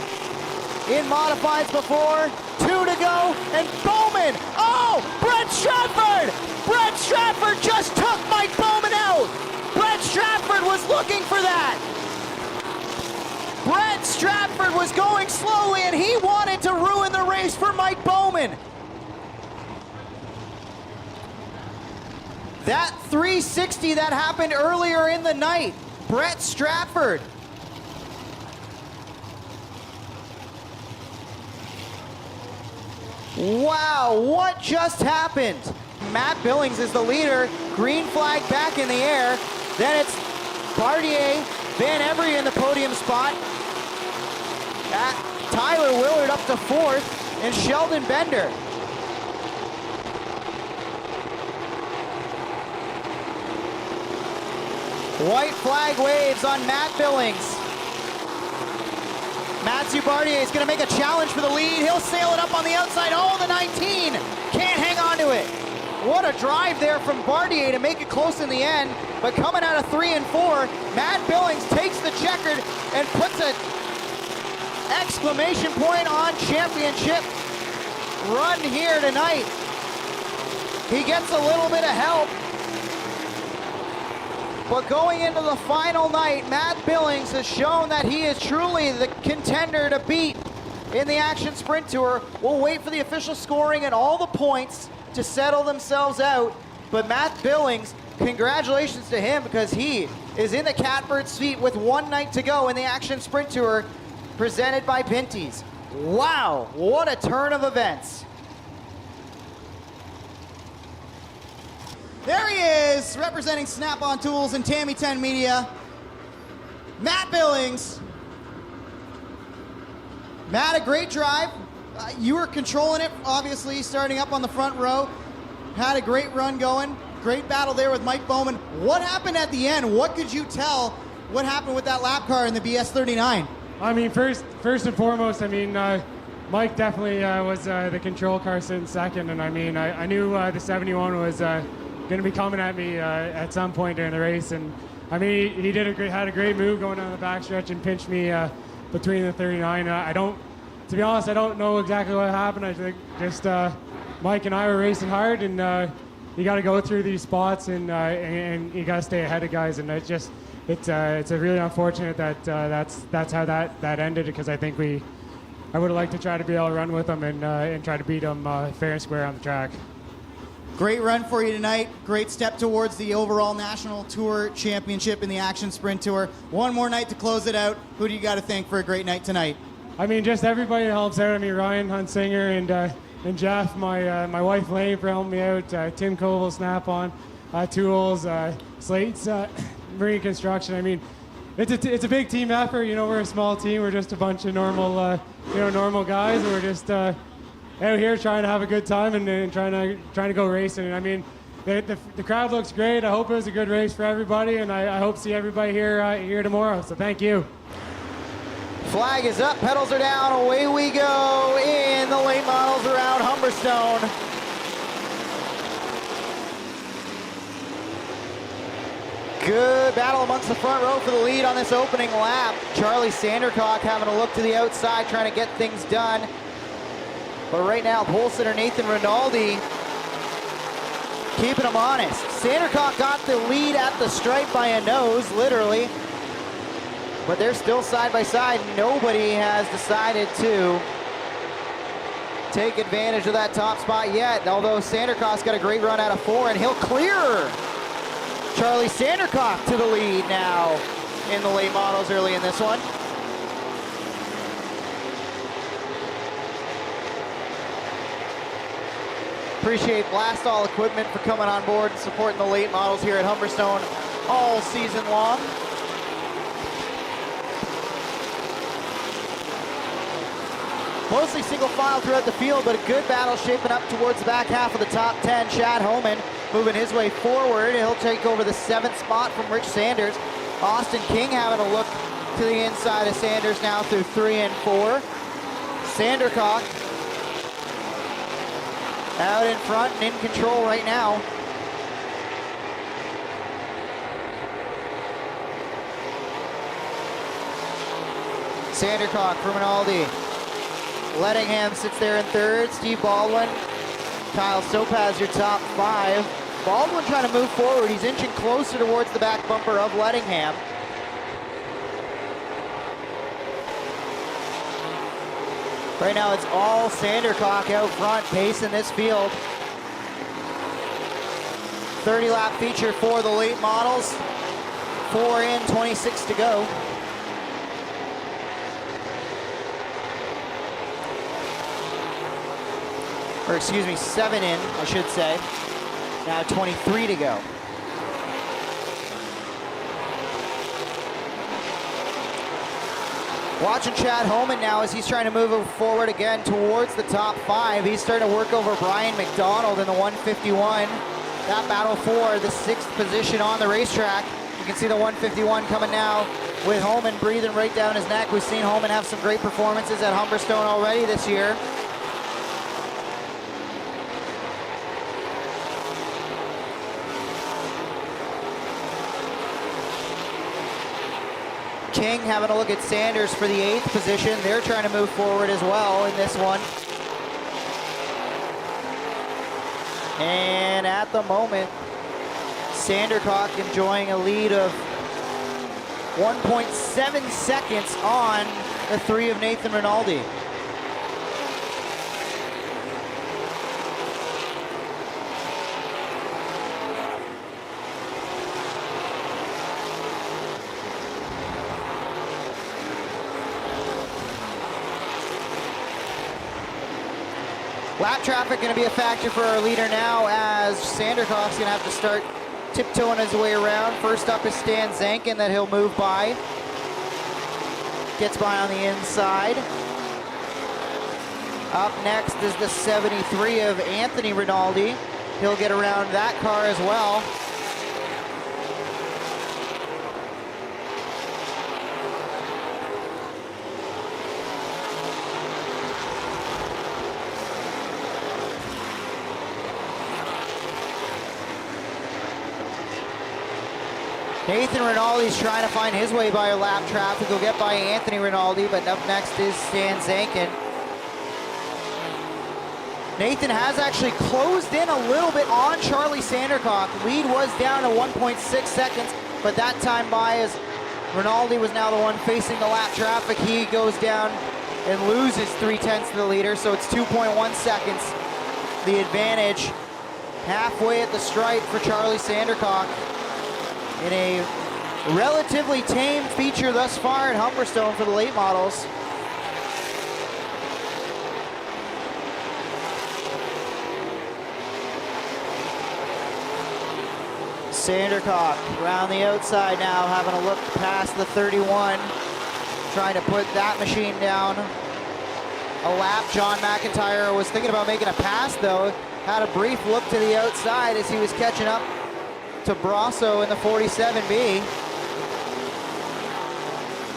in modifieds before. 2 to go, and Bowman, oh, Brett Stratford! Brett Stratford just took Mike Bowman out! Brett Stratford was looking for that! Brett Stratford was going slowly, and he wanted to ruin the race for Mike Bowman. That 360 that happened earlier in the night, Brett Stratford. Wow, what just happened? Matt Billings is the leader, green flag back in the air. Then it's Bardier, Van Every in the podium spot. Tyler Willard up to 4th, and Sheldon Bender. White flag waves on Matt Billings. Mathieu Bardier is going to make a challenge for the lead. He'll sail it up on the outside. Oh, the 19. Can't hang on to it. What a drive there from Bardier to make it close in the end. But coming out of 3 and 4, Matt Billings takes the checkered and puts an exclamation point on championship run here tonight. He gets a little bit of help. But going into the final night, Matt Billings has shown that he is truly the contender to beat in the Action Sprint Tour. We'll wait for the official scoring and all the points to settle themselves out. But Matt Billings, congratulations to him because he is in the catbird seat with 1 night to go in the Action Sprint Tour presented by Pinty's. Wow, what a turn of events. There he is, representing Snap-on Tools and Tammy 10 Media, Matt Billings. Matt, a great drive. You were controlling it, obviously, starting up on the front row. Had a great run going. Great battle there with Mike Bowman. What happened at the end? What could you tell what happened with that lap car in the BS39? I mean, first and foremost, I mean, Mike definitely was the control car sitting second, and I mean, I knew the 71 was going to be coming at me at some point during the race, and I mean, he had a great move going down the backstretch and pinched me between the 39. To be honest, I don't know exactly what happened. I think just Mike and I were racing hard, and you got to go through these spots, and you got to stay ahead of guys, and it's a really unfortunate that that's how that ended, because I think I would have liked to try to be able to run with them and try to beat them fair and square on the track. Great run for you tonight. Great step towards the overall National Tour Championship in the Action Sprint Tour. One more night to close it out. Who do you got to thank for a great night tonight? I mean, just everybody that helps out. I mean, Ryan Hunsinger and Jeff, my wife Lane for helping me out. Tim Koval, Snap-on Tools, Slate's Marine Construction. I mean, it's a big team effort. You know, we're a small team. We're just a bunch of normal guys, and we're just out here trying to have a good time and trying to go racing. And I mean, the crowd looks great. I hope it was a good race for everybody, and I hope to see everybody here tomorrow. So thank you. Flag is up, pedals are down, away we go in the late models around Humberstone. Good battle amongst the front row for the lead on this opening lap. Charlie Sandercock having a look to the outside, trying to get things done. But right now, pole sitter Nathan Rinaldi keeping him honest. Sandercock got the lead at the stripe by a nose, literally. But they're still side by side. Nobody has decided to take advantage of that top spot yet, although Sandercock's got a great run out of 4, and he'll clear Charlie Sandercock to the lead now in the late models early in this one. Appreciate Blast All Equipment for coming on board and supporting the late models here at Humberstone all season long. Mostly single file throughout the field, but a good battle shaping up towards the back half of the top 10. Chad Homan moving his way forward. He'll take over the 7th spot from Rich Sanders. Austin King having a look to the inside of Sanders now through 3 and 4. Sandercock out in front and in control right now. Sandercock from Rinaldi. Lettingham sits there in 3rd. Steve Baldwin, Kyle Sopaz, your top 5. Baldwin trying to move forward. He's inching closer towards the back bumper of Lettingham. Right now it's all Sandercock out front, pacing this field. 30-lap feature for the late models. 4 in, 26 to go. Or excuse me, 7 in, I should say. Now 23 to go. Watching Chad Homan now as he's trying to move forward again towards the top 5. He's starting to work over Brian McDonald in the 151. That battle for the 6th position on the racetrack. You can see the 151 coming now with Homan breathing right down his neck. We've seen Homan have some great performances at Humberstone already this year. King having a look at Sanders for the 8th position. They're trying to move forward as well in this one. And at the moment, Sandercock enjoying a lead of 1.7 seconds on the 3 of Nathan Rinaldi. Lap traffic going to be a factor for our leader now as Sandercock's going to have to start tiptoeing his way around. First up is Stan Zankin that he'll move by. Gets by on the inside. Up next is the 73 of Anthony Rinaldi. He'll get around that car as well. Nathan Rinaldi's trying to find his way by lap traffic. He'll get by Anthony Rinaldi, but up next is Stan Zankin. Nathan has actually closed in a little bit on Charlie Sandercock. Lead was down to 1.6 seconds, but that time by as Rinaldi was now the one facing the lap traffic. He goes down and loses 3/10 of the leader, so it's 2.1 seconds. The advantage halfway at the stripe for Charlie Sandercock in a relatively tame feature thus far at Humberstone for the late models. Sandercock around the outside now, having a look past the 31, trying to put that machine down a lap. John McIntyre was thinking about making a pass though, had a brief look to the outside as he was catching up to Brasso in the 47B.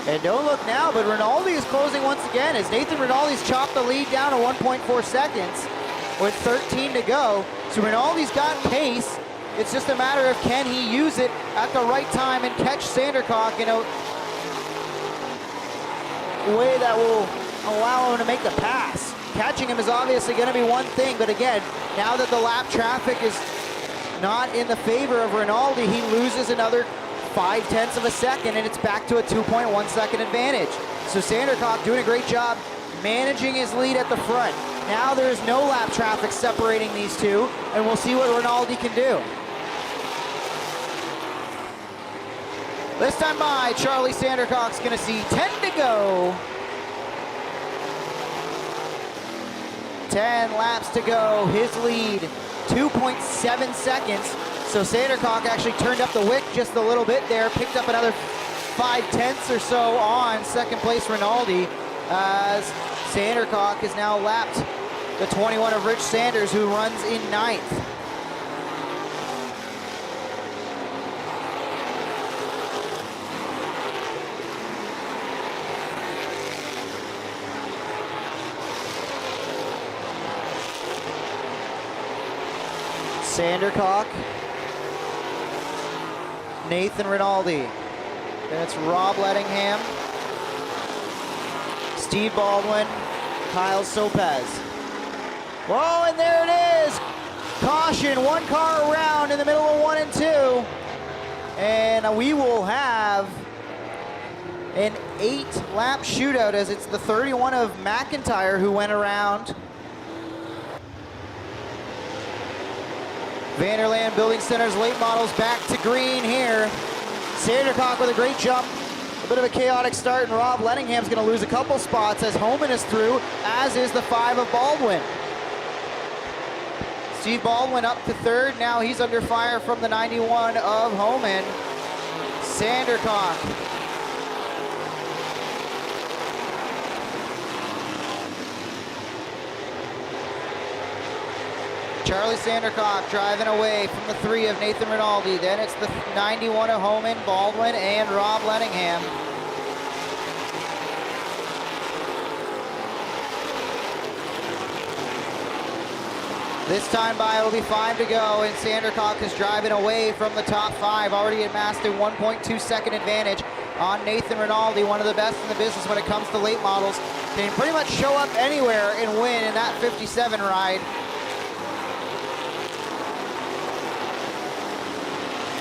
And don't look now, but Rinaldi is closing once again as Nathan Rinaldi's chopped the lead down to 1.4 seconds with 13 to go. So Rinaldi's got pace. It's just a matter of can he use it at the right time and catch Sandercock in a way that will allow him to make the pass. Catching him is obviously going to be one thing, but again, now that the lap traffic is not in the favor of Rinaldi, he loses another 0.5 of a second, and it's back to a 2.1 second advantage. So Sandercock doing a great job managing his lead at the front. Now there's no lap traffic separating these two, and we'll see what Rinaldi can do. This time by, Charlie Sandercock's gonna see 10 to go. 10 laps to go. His lead, 2.7 seconds. So Sandercock actually turned up the wick just a little bit there, picked up another 5/10 or so on second place Rinaldi, as Sandercock has now lapped the 21 of Rich Sanders, who runs in 9th. Sandercock, Nathan Rinaldi, then it's Rob Lettingham, Steve Baldwin, Kyle Sopez. Whoa, and there it is! Caution, one car around in the middle of 1 and 2. And we will have an 8-lap shootout, as it's the 31 of McIntyre who went around. Vanderland Building Center's late models back to green here. Sandercock with a great jump. A bit of a chaotic start, and Rob Lettingham's going to lose a couple spots as Homan is through, as is the 5 of Baldwin. Steve Baldwin up to 3rd. Now he's under fire from the 91 of Homan. Sandercock. Charlie Sandercock driving away from the 3 of Nathan Rinaldi. Then it's the 91 of Homan, Baldwin, and Rob Lettingham. This time by, it'll be 5 to go, and Sandercock is driving away from the top 5. Already amassed a 1.2 second advantage on Nathan Rinaldi, one of the best in the business when it comes to late models. Can pretty much show up anywhere and win in that 57 ride.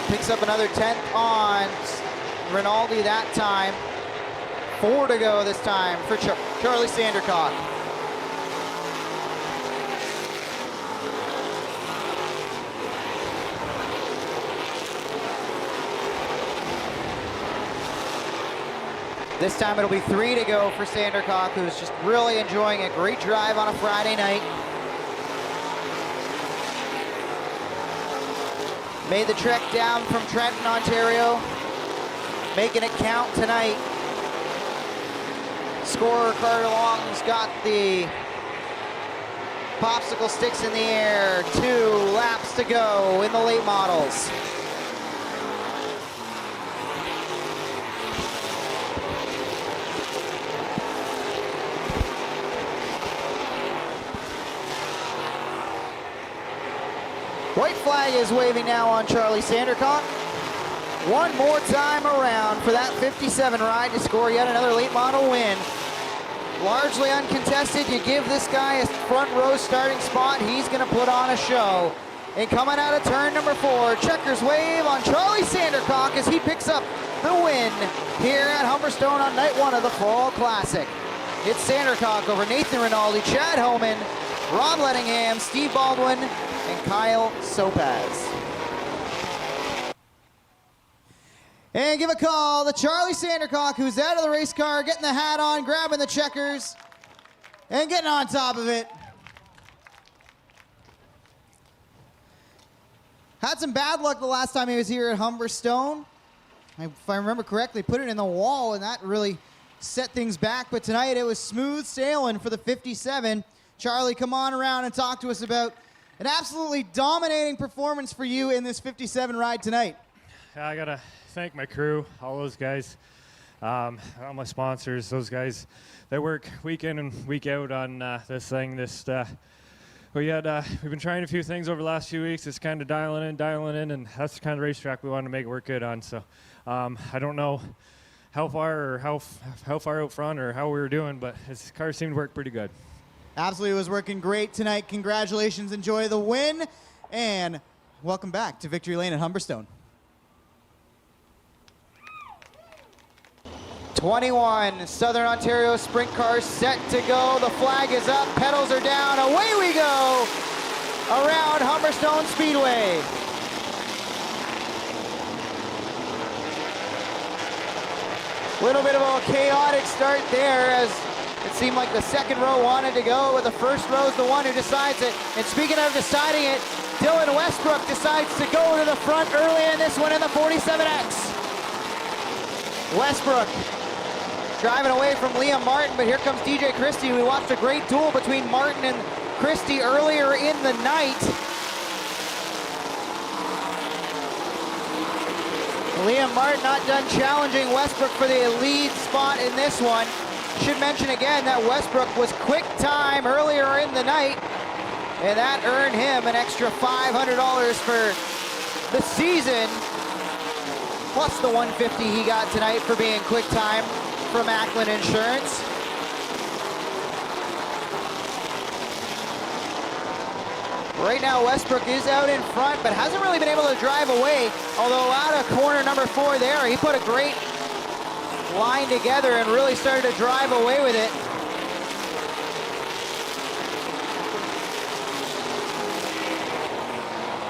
Picks up another 10th on Rinaldi that time. 4 to go this time for Charlie Sandercock. This time it'll be 3 to go for Sandercock, who's just really enjoying a great drive on a Friday night. Made the trek down from Trenton, Ontario, making it count tonight. Scorer Carter Long's got the popsicle sticks in the air. 2 laps to go in the late models. White flag is waving now on Charlie Sandercock. One more time around for that 57 ride to score yet another late model win. Largely uncontested. You give this guy a front row starting spot, he's going to put on a show. And coming out of turn number 4, checkers wave on Charlie Sandercock as he picks up the win here at Humberstone on night 1 of the Fall Classic. It's Sandercock over Nathan Rinaldi, Chad Homan, Rob Lettingham, Steve Baldwin, and Kyle Sopez. And give a call to Charlie Sandercock, who's out of the race car, getting the hat on, grabbing the checkers, and getting on top of it. Had some bad luck the last time he was here at Humberstone. If I remember correctly, put it in the wall, and that really set things back. But tonight it was smooth sailing for the 57. Charlie, come on around and talk to us about an absolutely dominating performance for you in this 57 ride tonight. I got to thank my crew, all those guys, all my sponsors, those guys that work week in and week out on this thing. We've been trying a few things over the last few weeks. It's kind of dialing in, and that's the kind of racetrack we want to make it work good on. So I don't know how far or how far out front or how we were doing, but his car seemed to work pretty good. Absolutely, it was working great tonight. Congratulations, enjoy the win, and welcome back to Victory Lane at Humberstone. 21 Southern Ontario sprint cars set to go. The flag is up, pedals are down, away we go around Humberstone Speedway. Little bit of a chaotic start there as It seemed like the second row wanted to go, but the first row is the one who decides it. And speaking of deciding it, Dylan Westbrook decides to go to the front early in this one in the 47X. Westbrook driving away from Liam Martin, but here comes DJ Christie. We watched a great duel between Martin and Christie earlier in the night. Liam Martin not done challenging Westbrook for the lead spot in this one. Should mention again that Westbrook was quick time earlier in the night, and that earned him an extra $500 for the season, plus the $150 he got tonight for being quick time from Ackland Insurance. Right now, Westbrook is out in front, but hasn't really been able to drive away. Although out of corner number 4 there, he put a great line together and really started to drive away with it.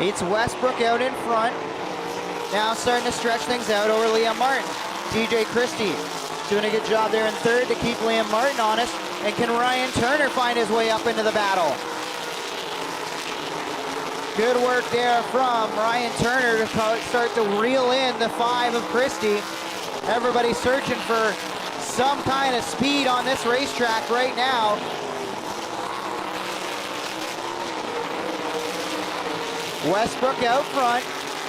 It's Westbrook out in front. Now starting to stretch things out over Liam Martin. DJ Christie doing a good job there in third to keep Liam Martin honest. And can Ryan Turner find his way up into the battle? Good work there from Ryan Turner to start to reel in the 5 of Christie. Everybody searching for some kind of speed on this racetrack right now. Westbrook out front.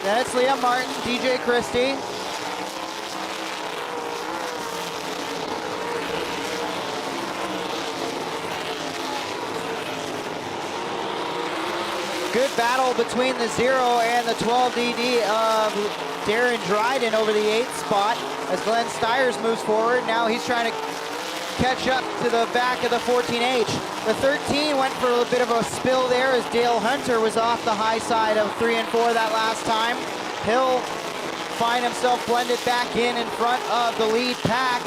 Then it's Liam Martin, DJ Christie. Good battle between the 0 and the 12 DD of Darren Dryden over the 8th spot as Glenn Stiers moves forward. Now he's trying to catch up to the back of the 14H. The 13 went for a bit of a spill there as Dale Hunter was off the high side of 3 and 4 that last time. He'll find himself blended back in front of the lead pack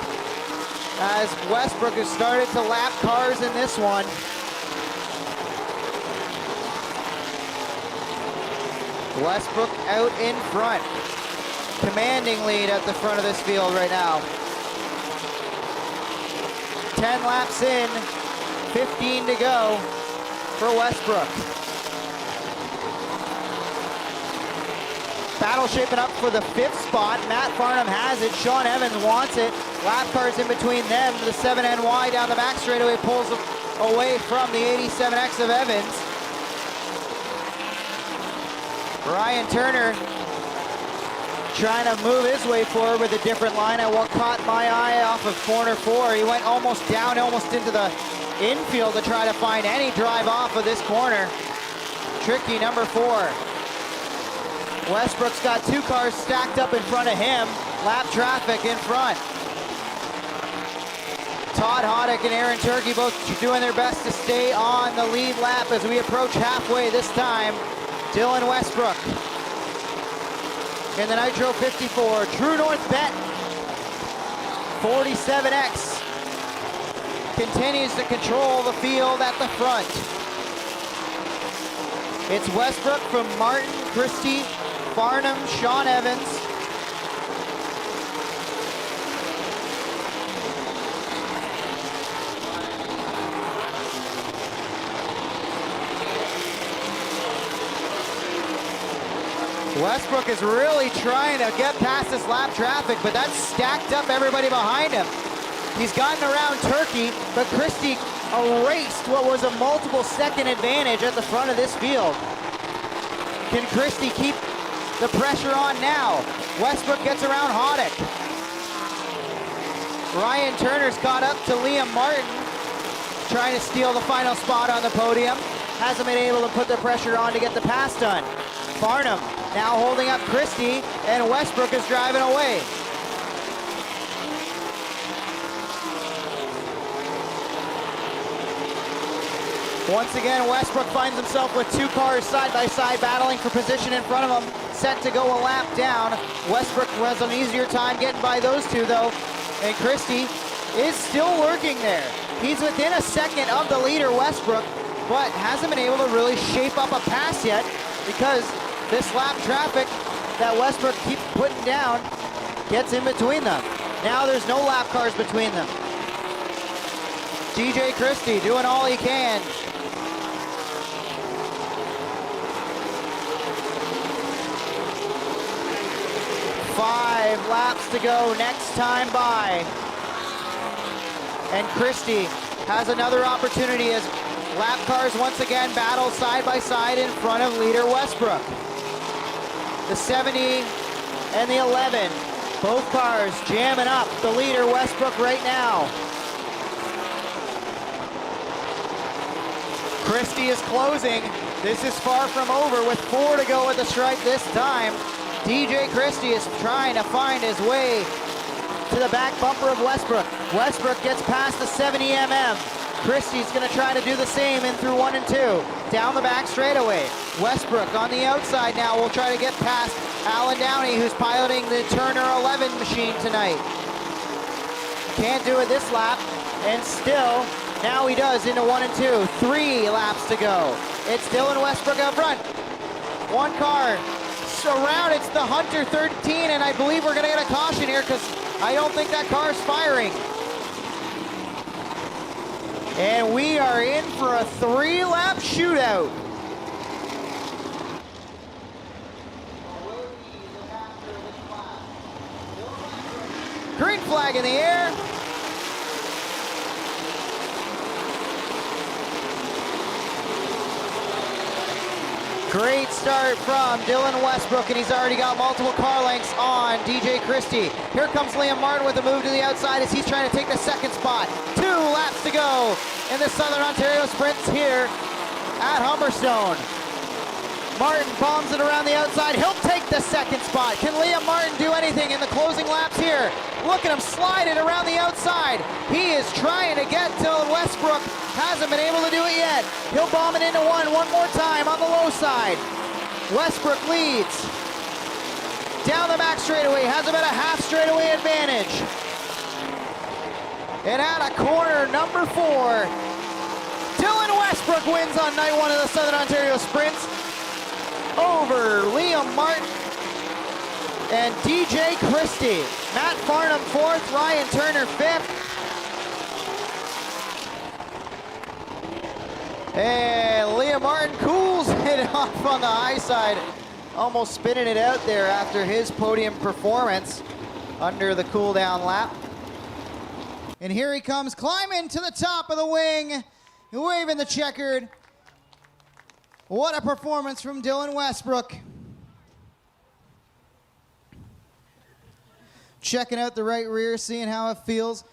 as Westbrook has started to lap cars in this one. Westbrook out in front. Commanding lead at the front of this field right now. 10 laps in, 15 to go for Westbrook. Battle shaping up for the 5th spot. Matt Farnham has it. Sean Evans wants it. Lap cars in between them. The 7NY down the back straightaway pulls away from the 87X of Evans. Ryan Turner trying to move his way forward with a different line. And what caught my eye off of corner 4, he went almost down, almost into the infield to try to find any drive off of this corner. Tricky number 4. Westbrook's got 2 cars stacked up in front of him. Lap traffic in front. Todd Hoddick and Aaron Turkey both doing their best to stay on the lead lap as we approach halfway this time. Dylan Westbrook in the Nitro 54, True North Bet 47X continues to control the field at the front. It's Westbrook from Martin, Christie, Farnham, Sean Evans. Westbrook is really trying to get past this lap traffic, but that's stacked up everybody behind him. He's gotten around Turkey, but Christie erased what was a multiple second advantage at the front of this field. Can Christie keep the pressure on now? Westbrook gets around Hoddick. Ryan Turner's caught up to Liam Martin, trying to steal the final spot on the podium. Hasn't been able to put the pressure on to get the pass done. Farnham now holding up Christie, and Westbrook is driving away. Once again, Westbrook finds himself with 2 cars side by side battling for position in front of him, set to go a lap down. Westbrook has an easier time getting by those 2 though, and Christie is still working there. He's within a second of the leader, Westbrook, but hasn't been able to really shape up a pass yet because this lap traffic that Westbrook keeps putting down gets in between them. Now there's no lap cars between them. DJ Christie doing all he can. Five laps to go next time by. And Christie has another opportunity as lap cars once again battle side by side in front of leader Westbrook. The 70 and the 11, both cars jamming up the leader Westbrook right now. Christie is closing. This is far from over with 4 to go at the stripe this time. DJ Christie is trying to find his way to the back bumper of Westbrook. Westbrook gets past the 70 Christie's going to try to do the same in through 1 and 2. Down the back straightaway. Westbrook on the outside now will try to get past Alan Downey, who's piloting the Turner 11 machine tonight. Can't do it this lap, and still, now he does into 1 and 2. 3 laps to go. It's Dylan Westbrook up front. One car around, it's the Hunter 13, and I believe we're going to get a caution here because I don't think that car's firing. And we are in for a 3-lap shootout. Green flag in the air. Great start from Dylan Westbrook, and he's already got multiple car lengths on DJ Christie. Here comes Liam Martin with a move to the outside as he's trying to take the second spot. 2 laps to go in the Southern Ontario Sprints here at Humberstone. Martin bombs it around the outside. He'll take the second spot. Can Liam Martin do anything in the closing laps here? Look at him slide it around the outside. He is trying to get to Westbrook. Hasn't been able to do it yet. He'll bomb it into one more time on the low side. Westbrook leads. Down the back straightaway, has about a half straightaway advantage. And at a corner number 4, Dylan Westbrook wins on night 1 of the Southern Ontario Sprints over Liam Martin and DJ Christie. Matt Farnham 4th, Ryan Turner 5th. And Liam Martin cools it off on the high side, almost spinning it out there after his podium performance under the cool down lap. And here he comes, climbing to the top of the wing, waving the checkered. What a performance from Dylan Westbrook. Checking out the right rear, seeing how it feels.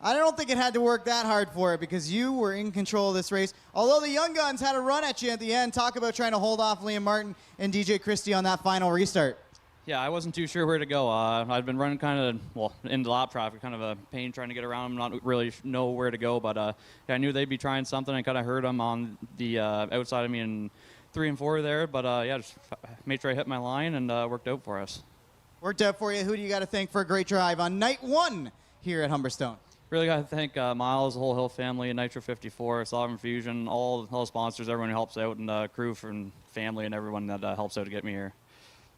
I don't think it had to work that hard for it because you were in control of this race. Although the Young Guns had a run at you at the end. Talk about trying to hold off Liam Martin and DJ Christie on that final restart. Yeah, I wasn't too sure where to go. I'd been running kind of, into lap traffic, kind of a pain trying to get around them, not really know where to go. But yeah, I knew they'd be trying something. I kind of heard them on the outside of me in 3 and 4 there. But yeah, just made sure I hit my line and worked out for us. Worked out for you. Who do you got to thank for a great drive on night 1 here at Humberstone? Really got to thank Miles, the whole Hill family, Nitro 54, Sovereign Fusion, all the sponsors, everyone who helps out, and crew and family and everyone that helps out to get me here.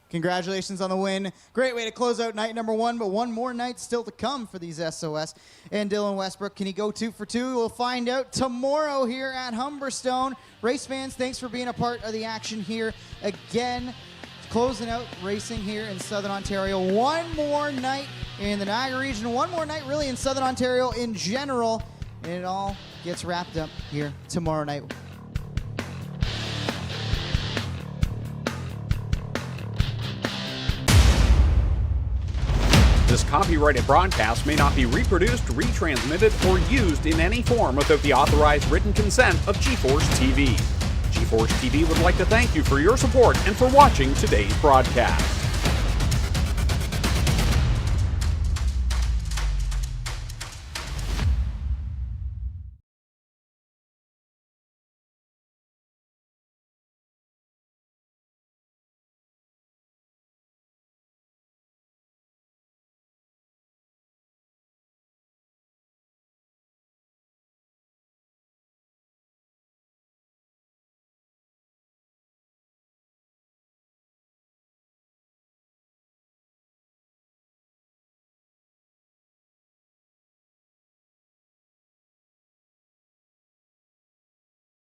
Congratulations on the win. Great way to close out night number 1, but one more night still to come for these SOS. And Dylan Westbrook, can he go 2 for 2? We'll find out tomorrow here at Humberstone. Race fans, thanks for being a part of the action here again. Closing out racing here in Southern Ontario. One more night in the Niagara region, one more night really in Southern Ontario in general, and it all gets wrapped up here tomorrow night. This copyrighted broadcast may not be reproduced, retransmitted, or used in any form without the authorized written consent of GForceTV. GForceTV would like to thank you for your support and for watching today's broadcast.